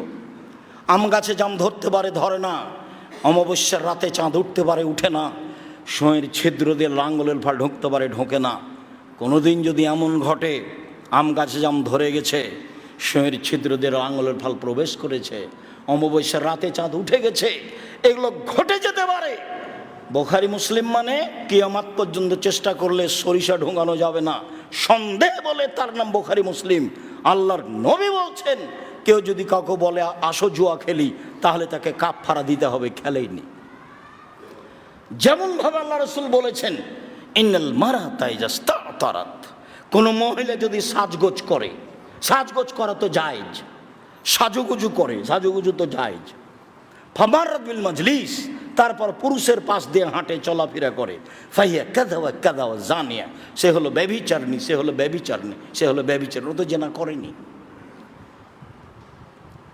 আম গাছে জাম ধরতে পারে, ধরে না। অমাবস্যার রাতে চাঁদ উঠতে পারে, উঠে না। সময়ের ছিদ্র দিয়ে লাঙ্গলের ফাল ঢুকতে পারে, ঢোকে না। কোনোদিন যদি এমন ঘটে আম গাছে জাম ধরে গেছে, সময়ের ছিদ্র দিয়ে লাঙ্গলের ফাল প্রবেশ করেছে, অমাবস্যার রাতে চাঁদ উঠে গেছে, এগুলো ঘটে যেতে পারে। বুখারী মুসলিম মানে কিয়ামত পর্যন্ত চেষ্টা করলে সরিষা ঢোকানো যাবে না, সন্দেহ বলে তার নাম বুখারী মুসলিম। আল্লাহর নবী বলছেন, কেউ যদি কাউকে বলে আসো জুয়া খেলি, তাহলে তাকে কাফারা দিতে হবে, খেলেইনি। যেমন ভাবে আল্লাহ রাসূল বলেছেন, ইন্নাল মারাতা ইজাস্তাতারাত, কোন মহিলা যদি সাজগোজ করে, সাজগোজ করা তো জায়েজ, সাজুগুজু করে, সাজুগুজু তো জায়েজ। ফামাররাত বিল মাজলিস, তারপর পুরুষের পাশ দিয়ে হাঁটে, চলাফেরা করে, ফাহিয়া কাযা ওয়া কাযা ওয়া জানিয়া, সে হলো ব্যভিচারিণী, সে হলো ব্যভিচারিণী, সে হলো ব্যভিচারিণী। ও তো জেনা করেনি।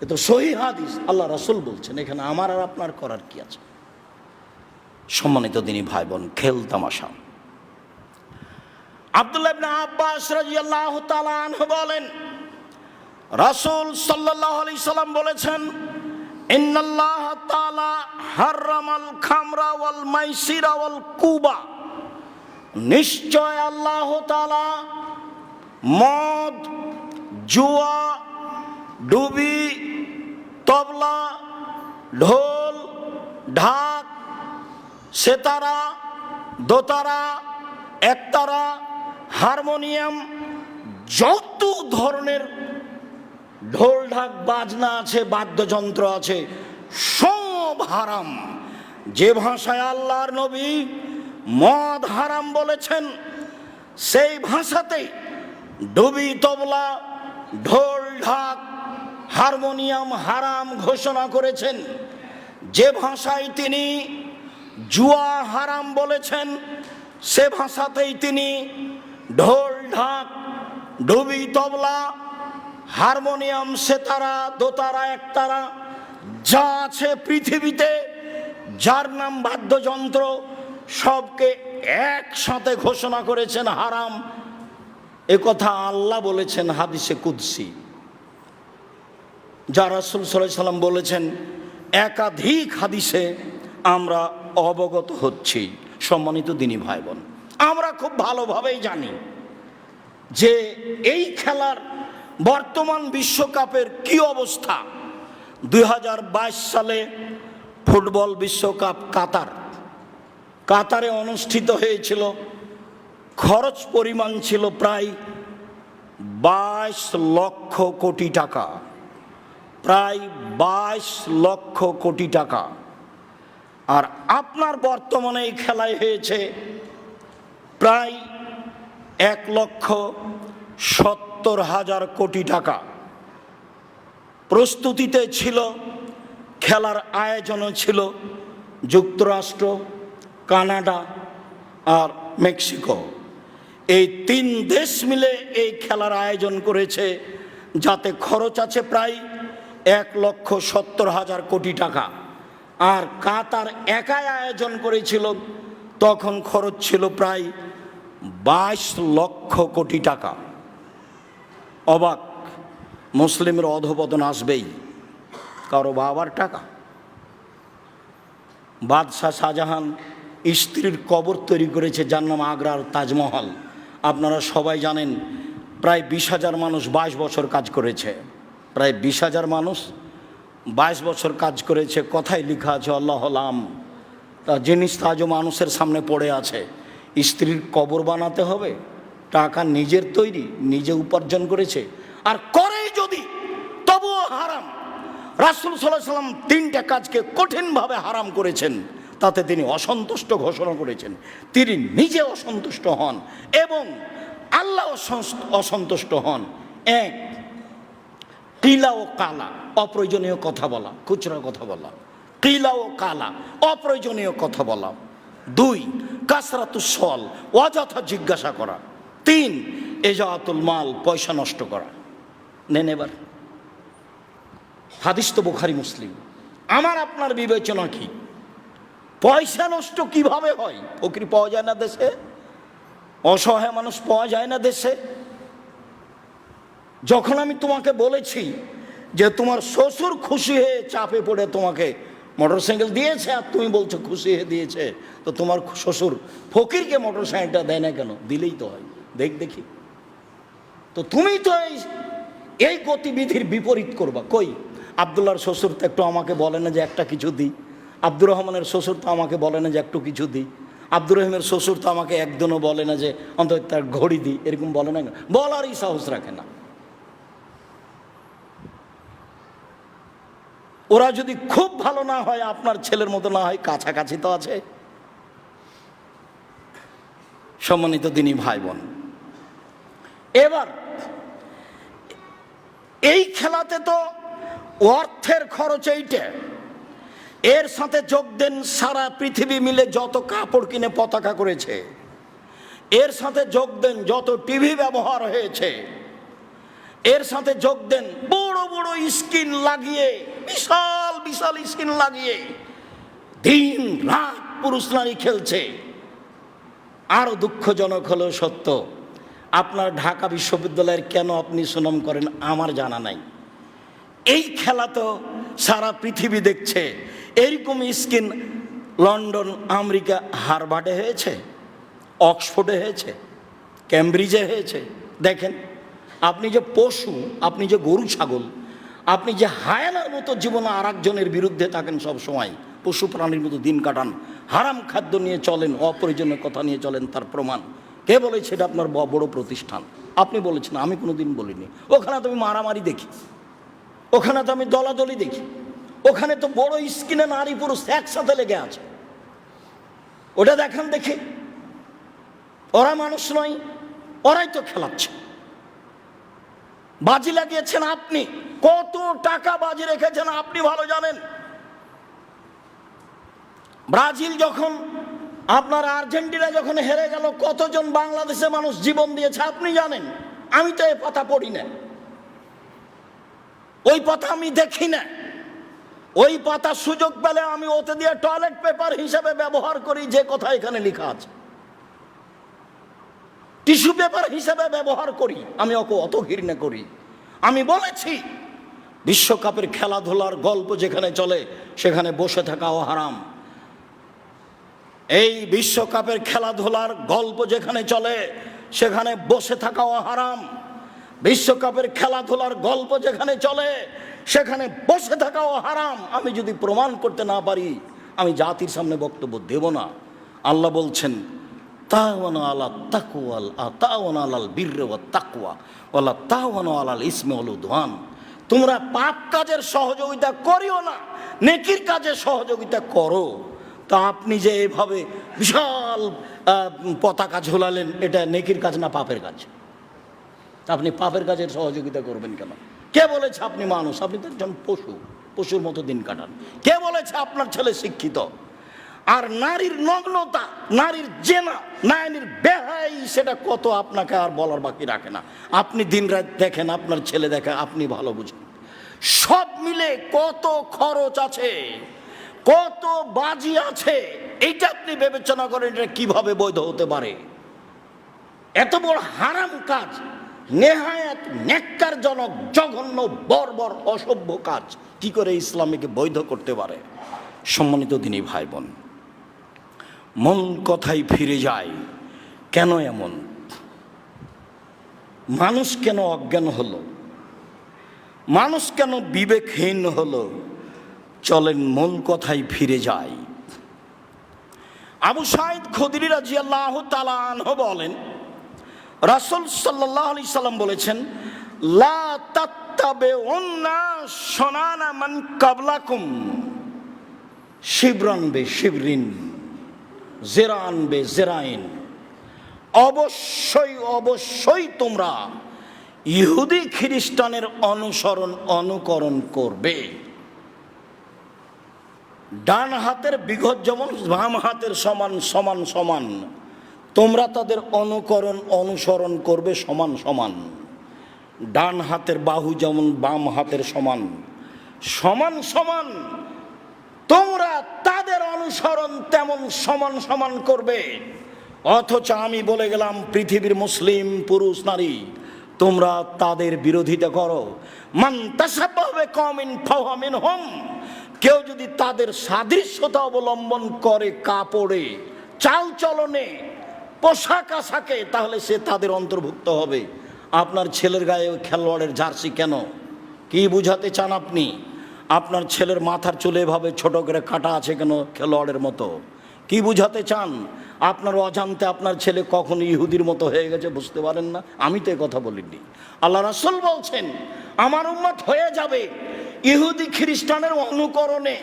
এ তো সহিহ হাদিস, আল্লাহ রাসূল বলছেন। এখানে আমার আর আপনার করার কি আছে? সম্মানিত দিনী ভাই বোন, খেল তামাশা। আব্দুল্লাহ ইবনে আব্বাস রাদিয়াল্লাহু তাআলা আনহু বলেন, রাসূল সাল্লাল্লাহু আলাইহি সাল্লাম বলেছেন, ইন্নাল্লাহ তাআলা হারামাল খামরা ওয়াল মাইসিরা ওয়াল কুবা, নিশ্চয় আল্লাহ তাআলা মদ, জুয়া, ডুবি, তবলা, ঢোল, ঢাক, সেতারা, দোতারা, একতারা, হারমোনিয়াম, যত ধরনের ঢোল ঢাক বাজনা আছে, বাদ্যযন্ত্র আছে, সব হারাম। যে ভাষায় আল্লাহর নবী মদ হারাম বলেছেন, সেই ভাষাতেই ডুবি, তবলা, ঢোল ঢাক, হারমোনিয়াম হারাম ঘোষণা করেছেন। যে ভাষায় তিনি জুয়া হারাম বলেছেন, সে ভাষাতেই তিনি ঢোল ঢাক, ডুবি, তবলা, হারমোনিয়াম, সেতারা, দোতারা, একতারা যা আছে পৃথিবীতে, যার নাম বাদ্যযন্ত্র, সবকে একসাথে ঘোষণা করেছেন হারাম। এ কথা আল্লাহ বলেছেন হাদিসে কুদসি। যা রাসূল সাল্লাল্লাহু আলাইহি সাল্লাম বলেছেন, একাধিক হাদিসে আমরা অবগত হচ্ছি। সম্মানিত দিনী ভাই বোন, আমরা খুব ভালোভাবেই জানি যে এই খেলার বর্তমান বিশ্বকাপের কি অবস্থা। 2022 সালে ফুটবল বিশ্বকাপ কাতারে অনুষ্ঠিত হয়েছিল। খরচ পরিমাণ ছিল প্রায় 22 লক্ষ কোটি টাকা, প্রায় 22 লক্ষ কোটি টাকা। আর আপনার বর্তমানে এই খেলায় হয়েছে প্রায় 1,70,000 কোটি টাকা। প্রস্তুতিতে ছিল, খেলার আয়োজনও ছিল যুক্তরাষ্ট্র, কানাডা আর মেক্সিকো। এই 3 দেশ মিলে এই খেলার আয়োজন করেছে, যাতে খরচ আছে প্রায় 1,70,000 কোটি টাকা। আর কাতার একাই আয়োজন করেছিল, তখন খরচ ছিল প্রায় 22 লক্ষ কোটি টাকা। অবাক, মুসলিমের অধঃপতন আসবেই, কারো বাবার টাকা। বাদশাহ শাহজাহান স্ত্রীর কবর তৈরি করেছে, যার নাম আগ্রার তাজমহল। আপনারা সবাই জানেন, প্রায় 20,000 মানুষ 22 বছর কাজ করেছে। প্রায় 20,000 মানুষ 22 বছর কাজ করেছে। কথায় লেখা আছে আল্লাহ আলাম। তা জিনিস আজও মানুষের সামনে পড়ে আছে। স্ত্রীর কবর বানাতে হবে, টাকা নিজের তৈরি, নিজে উপার্জন করেছে, আর করে যদি তবুও হারাম। রাসূল সাল্লাল্লাহু আলাইহি সাল্লাম 3টা কাজকে কঠিনভাবে হারাম করেছেন, তাতে তিনি অসন্তুষ্ট ঘোষণা করেছেন। তিনি নিজে অসন্তুষ্ট হন এবং আল্লাহ অসন্তুষ্ট হন। 1, কিলা ও কালা, অপ্রয়োজনীয় কথা বলা, খুচরা কথা বলা। কিলা ও কালা, অপ্রয়োজনীয় কথা বলা। 2, কাসরাতুস সুআল, অযথা জিজ্ঞাসা করা। 3, ইজাআতুল মাল, পয়সা নষ্ট করা। নেন এবার হাদিস তো বুখারী মুসলিম। আমার আপনার বিবেচনা কি? পয়সা নষ্ট কিভাবে হয়? ফকির পাওয়া যায় না দেশে, অসহায় মানুষ পাওয়া যায় না দেশে। যখন আমি তোমাকে বলেছি যে তোমার শ্বশুর খুশি হয়ে চাপে পড়ে তোমাকে মোটরসাইকেল দিয়েছে, আর তুমি বলছো খুশি হয়ে দিয়েছে, তো তোমার শ্বশুর ফকিরকে মোটরসাইকেলটা দেয় না কেন? দিলেই তো হয়, দেখি। তো তুমি তো এই গতিবিধির বিপরীত করবা। কই আব্দুল্লাহর শ্বশুর তো একটু আমাকে বলে না যে একটা কিছু দিই, আব্দুর রহমানের শ্বশুর তো আমাকে বলে না যে একটু কিছু দিই, আব্দুর রহিমের শ্বশুর তো আমাকে একদিনও বলে না যে অন্তত তার ঘড়ি দিই, এরকম বলে না, বলারই সাহস রাখে না। ওরা যদি খুব ভালো না হয়, আপনার ছেলের মতো না হয়, কাছাকাছি তো আছে। সম্মানিত দিনী ভাই বোন, এবার এই খেলাতে তো অর্থের খরচ এইটা, এর সাথে যোগ দেন সারা পৃথিবী মিলে যত কাপড় কিনে পতাকা করেছে, এর সাথে যোগ দেন যত টিভি ব্যবহার হয়েছে, এর সাথে যোগ দেন বড় বড় স্ক্রিন লাগিয়ে, বিশাল বিশাল স্ক্রিন লাগিয়ে দিন রাত পুরুষ নারী খেলছে। আরো দুঃখজনক হলেও সত্য, আপনার ঢাকা বিশ্ববিদ্যালয়ের কেন আপনি সুনাম করেন আমার জানা নাই। এই খেলা তো সারা পৃথিবী দেখছে। এরকম স্কিন লন্ডন, আমেরিকা, হার্ভার্ডে হয়েছে, অক্সফোর্ডে হয়েছে, ক্যামব্রিজে হয়েছে। দেখেন, আপনি যে পশু, আপনি যে গরু ছাগল, আপনি যে হায়ানার মতো জীবনে আর একজনের বিরুদ্ধে থাকেন, সব সময় পশু প্রাণীর মতো দিন কাটান, হারাম খাদ্য নিয়ে চলেন, অপ্রয়োজনীয় কথা নিয়ে চলেন, তার প্রমাণ কে বলেছে? এটা আপনার বড় প্রতিষ্ঠান, আপনি বলেছেন, আমি কোনো দিন বলিনি। ওখানে তো আমি মারামারি দেখি, ওখানে তো আমি দলাদলি দেখি, ওখানে তো বড় স্কিনে নারী পুরুষ একসাথে লেগে আছে। ওটা দেখান দেখি। ওরা মানুষ নয়, ওরাই তো খেলাচ্ছে। বাজি লাগিয়েছেন আপনি, কত টাকা বাজি রেখেছেন আপনি ভালো জানেন। ব্রাজিল যখন, আপনার আর্জেন্টিনা যখন হেরে গেল, কতজন বাংলাদেশের মানুষ জীবন দিয়েছে আপনি জানেন। আমি তো এই পাতা পড়ি না, ওই পাতা আমি দেখি না। ওই পাতা সুযোগ পেলে আমি ওতে দিয়ে টয়লেট পেপার হিসেবে ব্যবহার করি, যে কথা এখানে লেখা আছে, টিস্যু পেপার হিসেবে ব্যবহার করি। আমি ওকে অত ঘৃণা করি। আমি বলেছি, বিশ্বকাপের খেলাধুলার গল্প যেখানে চলে সেখানে বসে থাকাও হারাম। এই বিশ্বকাপের খেলাধুলার গল্প যেখানে চলে সেখানে বসে থাকাও হারাম। বিশ্বকাপের খেলাধুলার গল্প যেখানে চলে সেখানে বসে থাকাও হারাম। আমি যদি প্রমাণ করতে না পারি, আমি জাতির সামনে বক্তব্য দেব না। আল্লাহ বলছেন, তাওয়ানা আলা তাকওয়াল তাওয়ানা আলাল বিররি ওয়াত তাকওয়া ওয়ালা তাওয়ানা আলাল ইসমি ওয়াল উদওয়ান। তোমরা পাপ কাজের সহযোগিতা করিও না, নেকির কাজে সহযোগিতা করো। তা আপনি যে এভাবে বিশাল পতাকা ঝোলালেন, এটা নেকির কাজ না পাপের কাজ? আপনি পাপের কাজের সহযোগিতা করবেন কেন? কে বলেছে আপনি মানুষ? আপনি তো একজন পশু, পশুর মতো দিন কাটান। কে বলেছে আপনার ছেলে শিক্ষিত? আর নারীর নগ্নতা, নারীর জেনা, নারীর বেহাই, সেটা কত আপনাকে আর বলার বাকি রাখে না। আপনি দিনরাত দেখেন, আপনার ছেলে দেখে, আপনি ভালো বুঝেন। সব মিলে কত খরচ আছে, কত বাজি আছে, এইটা আপনি বিবেচনা করেন এটা কিভাবে বৈধ হতে পারে। এত বড় হারাম কাজ, নেহায়াত নেক্কারজনক, জঘন্য, বর্বর, অসভ্য কাজ কি করে ইসলামীকে বৈধ করতে পারে? সম্মানিত দিনী ভাই বোন, মন কথাই ফিরে যায়। কেন এমন? মানুষ কেন অজ্ঞান হলো? মানুষ কেন বিবেকহীন হলো? চলেন মূল কথাই ফিরে যায়। আবু সাঈদ খুদরি রাদিয়াল্লাহু তাআলা আনহু বলেন, রাসূল সাল্লাল্লাহু আলাইহি সাল্লাম বলেছেন, লা তাত্তাবিউন্না শানানা মান ক্বাবলাকুম শিবরান বে শিবরিন জিরান বে জিরাইন। অবশ্যই অবশ্যই তোমরা ইহুদি খ্রিস্টানের অনুকরণ করবে। ডান হাতের বিঘত যেমন বাম হাতের সমান সমান সমান, তোমরা তাদের অনুসরণ করবে সমান সমান। ডান হাতের বাহু যেমন বাম হাতের সমান সমান সমান, তোমরা তাদের অনুসরণ তেমন সমান সমান করবে। অথচ আমি বলে গেলাম, পৃথিবীর মুসলিম পুরুষ নারী, তোমরা তাদের বিরোধিতা করো। মান তাশাব্বাহা বিকওমিন ফাহুয়া মিনহুম। কেউ যদি তাদের সাদৃশ্যতা অবলম্বন করে কাপড়ে, চালচলনে, পোশাক আশাকে, তাহলে সে তাদের অন্তর্ভুক্ত হবে। আপনার ছেলের গায়ে খেলোয়াড়ের জার্সি কেন? কি বুঝাতে চান আপনি? আপনার ছেলের মাথার চুলে এভাবে ছোট করে কাটা আছে কেন খেলোয়াড়ের মতো? কি বুঝাতে চান? আপনার অজান্তে আপনার ছেলে কখন ইহুদির মতো হয়ে গেছে বুঝতে পারেন না? আমি তো এই কথা বলিনি। আল্লাহ রাসূল বলছেন, আমার উম্মত হয়ে যাবে ইহুদি খ্রিস্টানের অনুকরণে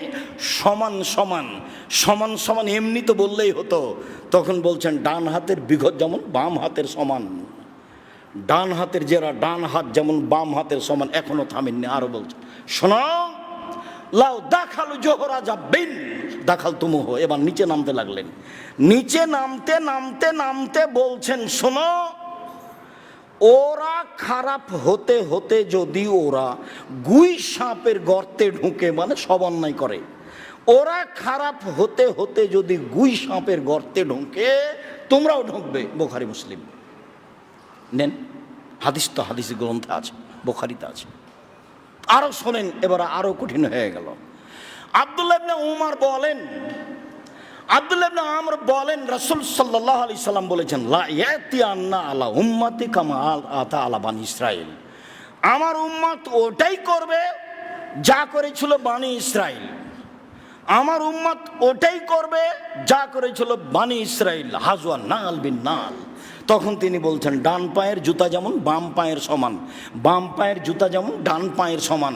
সমান সমান। সমান সমান এমনি তো বললেই হতো। তখন বলছেন, ডান হাতের বিঘত যেমন বাম হাতের সমান, ডান হাতের জেরা ডান হাত যেমন বাম হাতের সমান। এখনো থামেননি, আরো বলছেন, শোনো, লাউ দাখালু জোহরা যাবিন দাখাল তুমুহ। এবার নিচে নামতে লাগলেন। নিচে নামতে নামতে নামতে বলছেন, শোনো, ওরা খারাপ হতে হতে যদি ওরা গুই সাপের গর্তে ঢুকে, মানে সব অন্যায় করে, ওরা খারাপ হতে হতে যদি গুই সাপের গর্তে ঢুকে, তোমরাও ঢুকবে। বুখারী মুসলিম। নেন হাদিস, তো হাদিস গ্রন্থে আছে, বুখারীতে আছে। আরো শোনেন, এবার আরো কঠিন হয়ে গেল। আব্দুল্লাহ ইবনে উমর বলেন, আব্দুল্লাহ ইবনে আমর বলেন, রাসূল সাল্লাল্লাহু আলাইহি সাল্লাম বলেছেন, লা ইয়াতিয়ান্না আলা উম্মতি কামা আতা আলা বানি ইসরাইল, আমার উম্মত ওটাই করবে যা করেছিল বানি ইসরাইল, আমার উম্মত ওটাই করবে যা করেছিল বানি ইসরাইল, হাজওয়া নাল বিন নাল। তখন তিনি বলছেন, ডান পায়ের জুতা যেমন বাম পায়ের সমান, বাম পায়ের জুতা যেমন ডান পায়ের সমান,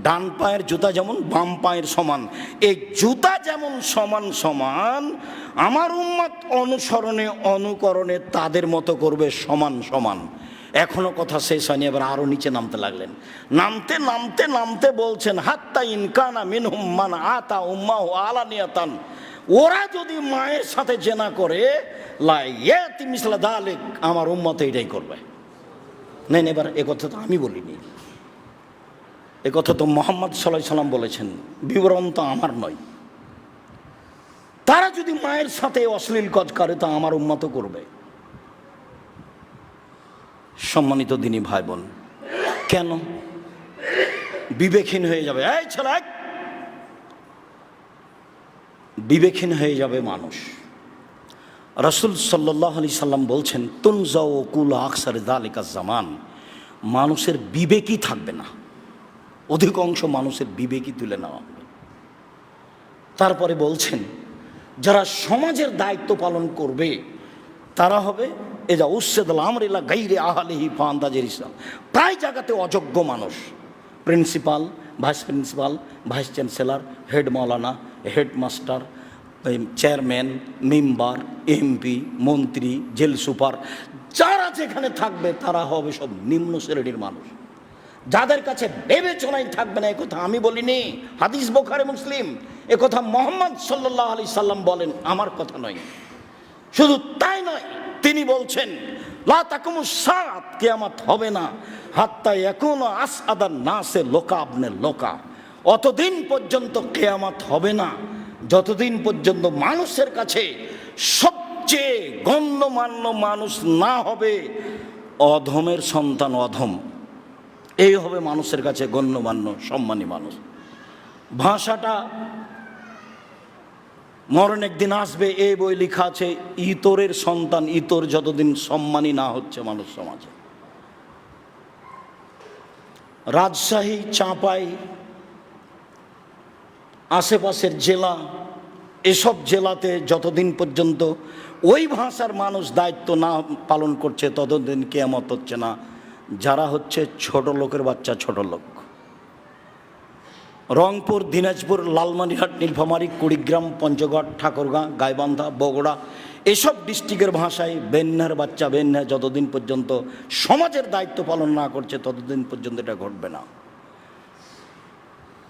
ডান পায়ের জুতা যেমন বাম পায়ের সমান, এই জুতা যেমন সমান সমান, আমার উম্মত অনুসরণে অনুকরণে তাদের মতো করবে সমান সমান। এখনো কথা শেষ হয়নি, এবার আরো নিচে নামতে লাগলেন। নামতে নামতে নামতে বলছেন, হাত্তা ইনকানা মিনহুম মান আতা উম্মাহু আলানিয়াতান, ওরা যদি মায়ের সাথে জেনা করে, লা ইয়াতি মিসলা যালিক, আমার উম্মত এটাই করবে। নেন, এবার এ কথা তো আমি বলিনি, এ কথা তো মুহাম্মদ সাল্লাল্লাহু আলাইহি সাল্লাম বলেছেন, বিবরণ তো আমার নয়। তারা যদি মায়ের সাথে অশ্লীল কাজ করে তা আমার উম্মতও করবে। সম্মানিত দিনী ভাই বোন, কেন বিবেকহীন হয়ে যাবে? এই ছেলে, বিবেকহীন হয়ে যাবে মানুষ। রাসূল সাল্লাল্লাহু আলাইহি সাল্লাম বলছেন, তুনজাউ কুল আকসার যালিকা জামান, মানুষের বিবেকই থাকবে না, অধিকাংশ মানুষের বিবেকই তুলে নেওয়া হবে। তারপরে বলছেন, যারা সমাজের দায়িত্ব পালন করবে তারা হবে এজা উসেদুল আমরিলা গাইরে আহলিহি ফান্দাজের ইসলাম, প্রায় জায়গাতে অযোগ্য মানুষ, principal, vice principal, vice chancellor, head মাওলানা, হেডমাস্টার, চেয়ারম্যান, মেম্বার, এমপি, মন্ত্রী, জেল সুপার, যারা যেখানে থাকবে তারা হবে সব নিম্ন শ্রেণীর মানুষ, যাদের কাছে বিবেচনাই থাকবে না। একথা আমি বলিনি, হাদিস বুখারী মুসলিম, একথা মুহাম্মদ সাল্লাল্লাহু আলাইহি সাল্লাম বলেন, আমার কথা নয়। শুধু তাই নয়, তিনি বলছেন, লা তাকুমুস সাআত, কিয়ামত হবে না, হাত্তা ইয়াকুনু আসআদান নাসে লোকা আবনে লোকা, অতদিন পর্যন্ত কিয়ামত হবে না যতদিন পর্যন্ত মানুষের কাছে সবচেয়ে গণ্যমান্য মানুষ না হবে অধমের সন্তান অধম, এই হবে মানুষের কাছে গণ্যমান্য সম্মানী মানুষ। ভাষাটা মরণ একদিন আসবে, এই বই লেখা আছে, ইতরের সন্তান ইতর যতদিন সম্মানী না হচ্ছে মানুষ সমাজে। রাজশাহী, চাঁপাই, আশেপাশের জেলা, এসব জেলাতে যতদিন পর্যন্ত ওই ভাষার মানুষ দায়িত্ব না পালন করছে ততদিন কিয়ামত হচ্ছে না। যারা হচ্ছে ছোট লোকের বাচ্চা, ছোট লোক, রংপুর, দিনাজপুর, লালমনিরহাট, নীলফামারী, কুড়িগ্রাম, পঞ্চগড়, ঠাকুরগাঁ, গাইবান্ধা, বগুড়া, এসব ডিস্ট্রিক্টের ভাষায় বেন্যার বাচ্চা বেন্যা যতদিন পর্যন্ত সমাজের দায়িত্ব পালন না করছে ততদিন পর্যন্ত এটা ঘটবে না।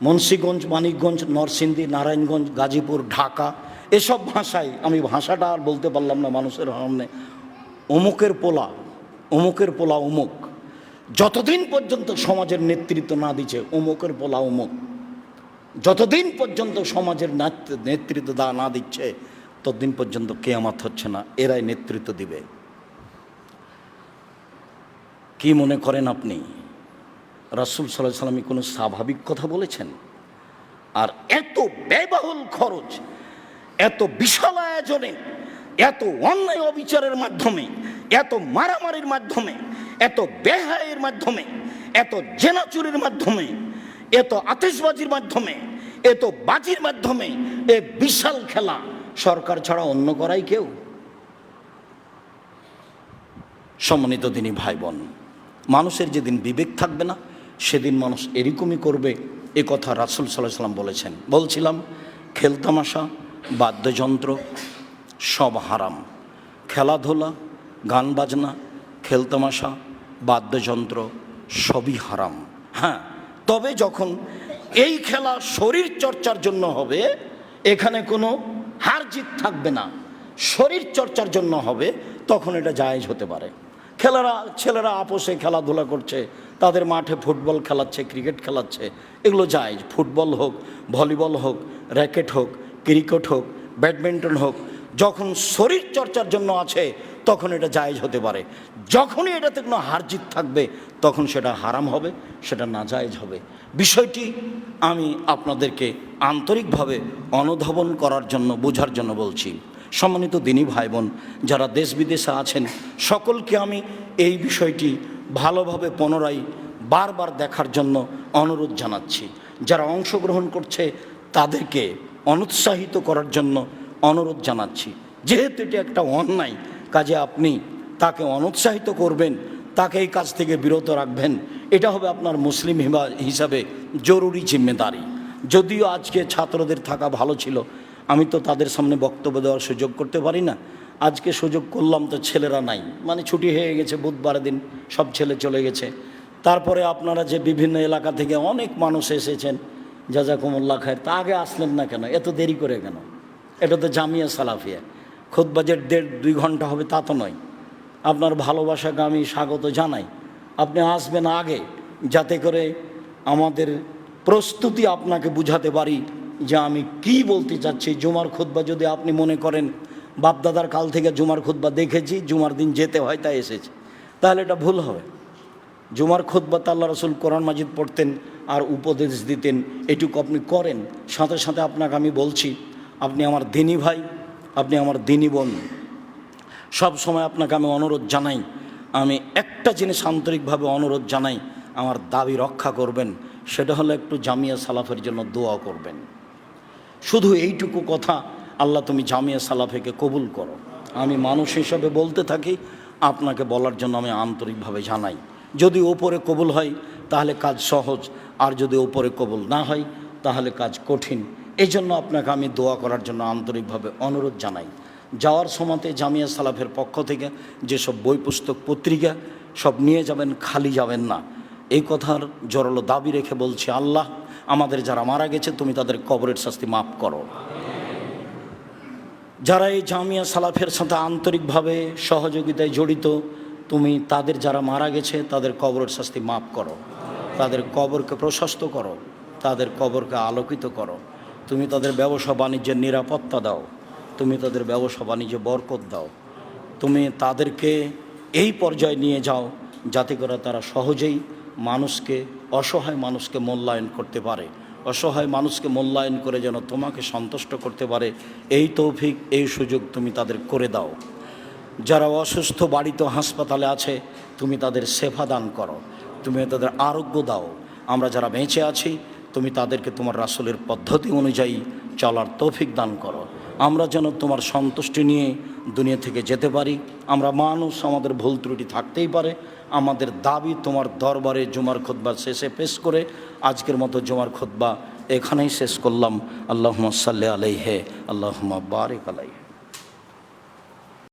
মুন্সিগঞ্জ, মানিকগঞ্জ, নরসিংদী, নারায়ণগঞ্জ, গাজীপুর, ঢাকা, এসব ভাষায়, আমি ভাষাটা আর বলতে পারলাম না মানুষের সামনে, অমুকের পোলা, অমুকের পোলা অমুক, যতদিন পর্যন্ত সমাজের নেতৃত্ব না দিচ্ছে, অমুকের পোলা অমুক, যতদিন পর্যন্ত সমাজের নেতৃত্ব না দিচ্ছে ততদিন পর্যন্ত কিয়ামত হচ্ছে না, এরাই নেতৃত্ব দিবে। কি মনে করেন আপনি রাসূল সাল্লাল্লাহু আলাইহি সাল্লাম কোনো স্বাভাবিক কথা বলেছেন? আর এত ব্যয়বহুল খরচ, এত বিশাল আয়োজনে, এত অন্যায় অবিচারের মাধ্যমে, এত মারামারির মাধ্যমে, এত বেহায়ের মাধ্যমে, এত জেনা চুরির মাধ্যমে, এত আতিশবাজির মাধ্যমে, এত বাজির মাধ্যমে এ বিশাল খেলা সরকার ছাড়া অন্য করাই কেউ? সম্মানিত দিনী ভাই বোন, মানুষের যেদিন বিবেক থাকবে না সেদিন মানুষ এরকমই করবে, এ কথা রাসূল সাল্লাল্লাহু আলাইহি সাল্লাম বলেছেন। বলছিলাম, খেলতামাশা, বাদ্যযন্ত্র সব হারাম, খেলাধুলা, গান বাজনা, খেলতামাশা, বাদ্যযন্ত্র সবই হারাম। হ্যাঁ, তবে যখন এই খেলা শরীর চর্চার জন্য হবে, এখানে কোনো হার জিত থাকবে না, শরীর চর্চার জন্য হবে, তখন এটা জায়েজ হতে পারে। ছেলেরা আপোষে খেলাধুলা করছে, তাদের মাঠে ফুটবল খেলাচ্ছে, ক্রিকেট খেলাচ্ছে, এগুলো জায়েজ। ফুটবল হোক, ভলিবল হোক, র্যাকেট হোক, ক্রিকেট হোক, ব্যাডমিন্টন হোক, যখন শরীর চর্চার জন্য আছে তখন এটা জায়েজ হতে পারে। যখনই এটাতে কোনো হার জিত থাকবে তখন সেটা হারাম হবে, সেটা নাজায়েজ হবে। বিষয়টি আমি আপনাদেরকে আন্তরিকভাবে অনুধাবন করার জন্য, বোঝার জন্য বলছি। সম্মানিত দিনী ভাই বোন যারা দেশ বিদেশে আছেন, সকলকে আমি এই বিষয়টি ভালোভাবে পুনরায় বারবার দেখার জন্য অনুরোধ জানাচ্ছি। যারা অংশগ্রহণ করছে তাদেরকে অনুৎসাহিত করার জন্য অনুরোধ জানাচ্ছি। যেহেতু এটি একটা অন্যায় কাজে আপনি তাকে অনুৎসাহিত করবেন, তাকে এই কাজ থেকে বিরত রাখবেন, এটা হবে আপনার মুসলিম হিসাবে জরুরি জিম্মেদারি। যদিও আজকে ছাত্রদের থাকা ভালো ছিল, আমি তো তাদের সামনে বক্তব্য দেওয়ার সুযোগ করতে পারি না। আজকে সুযোগ করলাম তো ছেলেরা নাই, মানে ছুটি হয়ে গেছে, বুধবার দিন সব ছেলে চলে গেছে। তারপরে আপনারা যে বিভিন্ন এলাকা থেকে অনেক মানুষ এসেছেন, জাযাকুমুল্লাহ খায়ের, তা আগে আসলেন না কেন, এত দেরি করে কেন? এটা তো জামিয়া সালাফিয়া, খুতবাজের 1.5-2 ঘন্টা হবে তা তো নয়। আপনার ভালোবাসাকে আমি স্বাগত জানাই, আপনি আসবেন আগে, যাতে করে আমাদের প্রস্তুতি আপনাকে বুঝাতে পারি যে আমি কি বলতে চাচ্ছি। জুমার খুতবা যদি আপনি মনে করেন বাপদাদার কাল থেকে জুমার খুতবা দেখেছি, জুমার দিন যেতে হয় তাই এসেছি, তাহলে এটা ভুল হবে। জুমার খুতবাতে আল্লাহ রসুল কোরআন মাজিদ পড়তেন আর উপদেশ দিতেন, এটুকু আপনি করেন। সাথে সাথে আপনাকে আমি বলছি, আপনি আমার দিনী ভাই, আপনি আমার দিনী বোন, সব সময় আপনাকে আমি অনুরোধ জানাই, আমি একটা জিনিস আন্তরিকভাবে অনুরোধ জানাই, আমার দাবি রক্ষা করবেন। সেটা হলো একটু জামিয়া সালাফের জন্য দোয়া করবেন। শুধু এইটুকু কথা, আল্লাহ তুমি জামিয়া সালাফেকে কবুল করো। আমি মানুষ হিসাবে বলতে থাকি, আপনাকে বলার জন্য আমি আন্তরিকভাবে জানাই। যদি ওপরে কবুল হয় তাহলে কাজ সহজ, আর যদি ওপরে কবুল না হয় তাহলে কাজ কঠিন। এই জন্য আপনাকে আমি দোয়া করার জন্য আন্তরিকভাবে অনুরোধ জানাই। যাওয়ার সময়তে জামিয়া সালাফের পক্ষ থেকে যেসব বই পুস্তক পত্রিকা সব নিয়ে যাবেন, খালি যাবেন না। এই কথার জোরালো দাবি রেখে বলছি, আল্লাহ আমাদের যারা মারা গেছে তুমি তাদের কবরের শাস্তি মাফ করো। যারা এই জামিয়া সালাফের সাথে আন্তরিকভাবে সহযোগিতায় জড়িত, তুমি তাদের যারা মারা গেছে তাদের কবরের শাস্তি মাফ করো, তাদের কবরকে প্রশস্ত করো, তাদের কবরকে আলোকিত করো। তুমি তাদের ব্যবসা বাণিজ্যের নিরাপত্তা দাও, তুমি তাদের ব্যবসা বাণিজ্যে বরকত দাও। তুমি তাদেরকে এই পর্যায়ে নিয়ে যাও যাতে করে তারা সহজেই মানুষকে, অসহায় মানুষকে মূল্যায়ন করতে পারে, অসহায় মানুষকে মূল্যায়ন করে যেন তোমাকে সন্তুষ্ট করতে পারে। এই তৌফিক, এই সুযোগ তুমি তাদের করে দাও। যারা অসুস্থ বাড়িতে হাসপাতালে আছে তুমি তাদের সেবা দান করো, তুমি তাদের আরোগ্য দাও। আমরা যারা বেঁচে আছি তুমি তাদেরকে তোমার রাসূলের পদ্ধতি অনুযায়ী চলার তৌফিক দান করো। আমরা যেন তোমার সন্তুষ্টি নিয়ে দুনিয়া থেকে যেতে পারি। আমরা মানুষ, আমাদের ভুল ত্রুটি থাকতেই পারে। আমাদের দাবি তোমার দরবারে জুমার খুতবা শেষে পেশ করে আজকের মতো জুমার খুতবা এখানেই শেষ করলাম। আল্লাহুম্মা সাল্লি আলাইহি, আল্লাহুম্মা বারিক আলাইহি।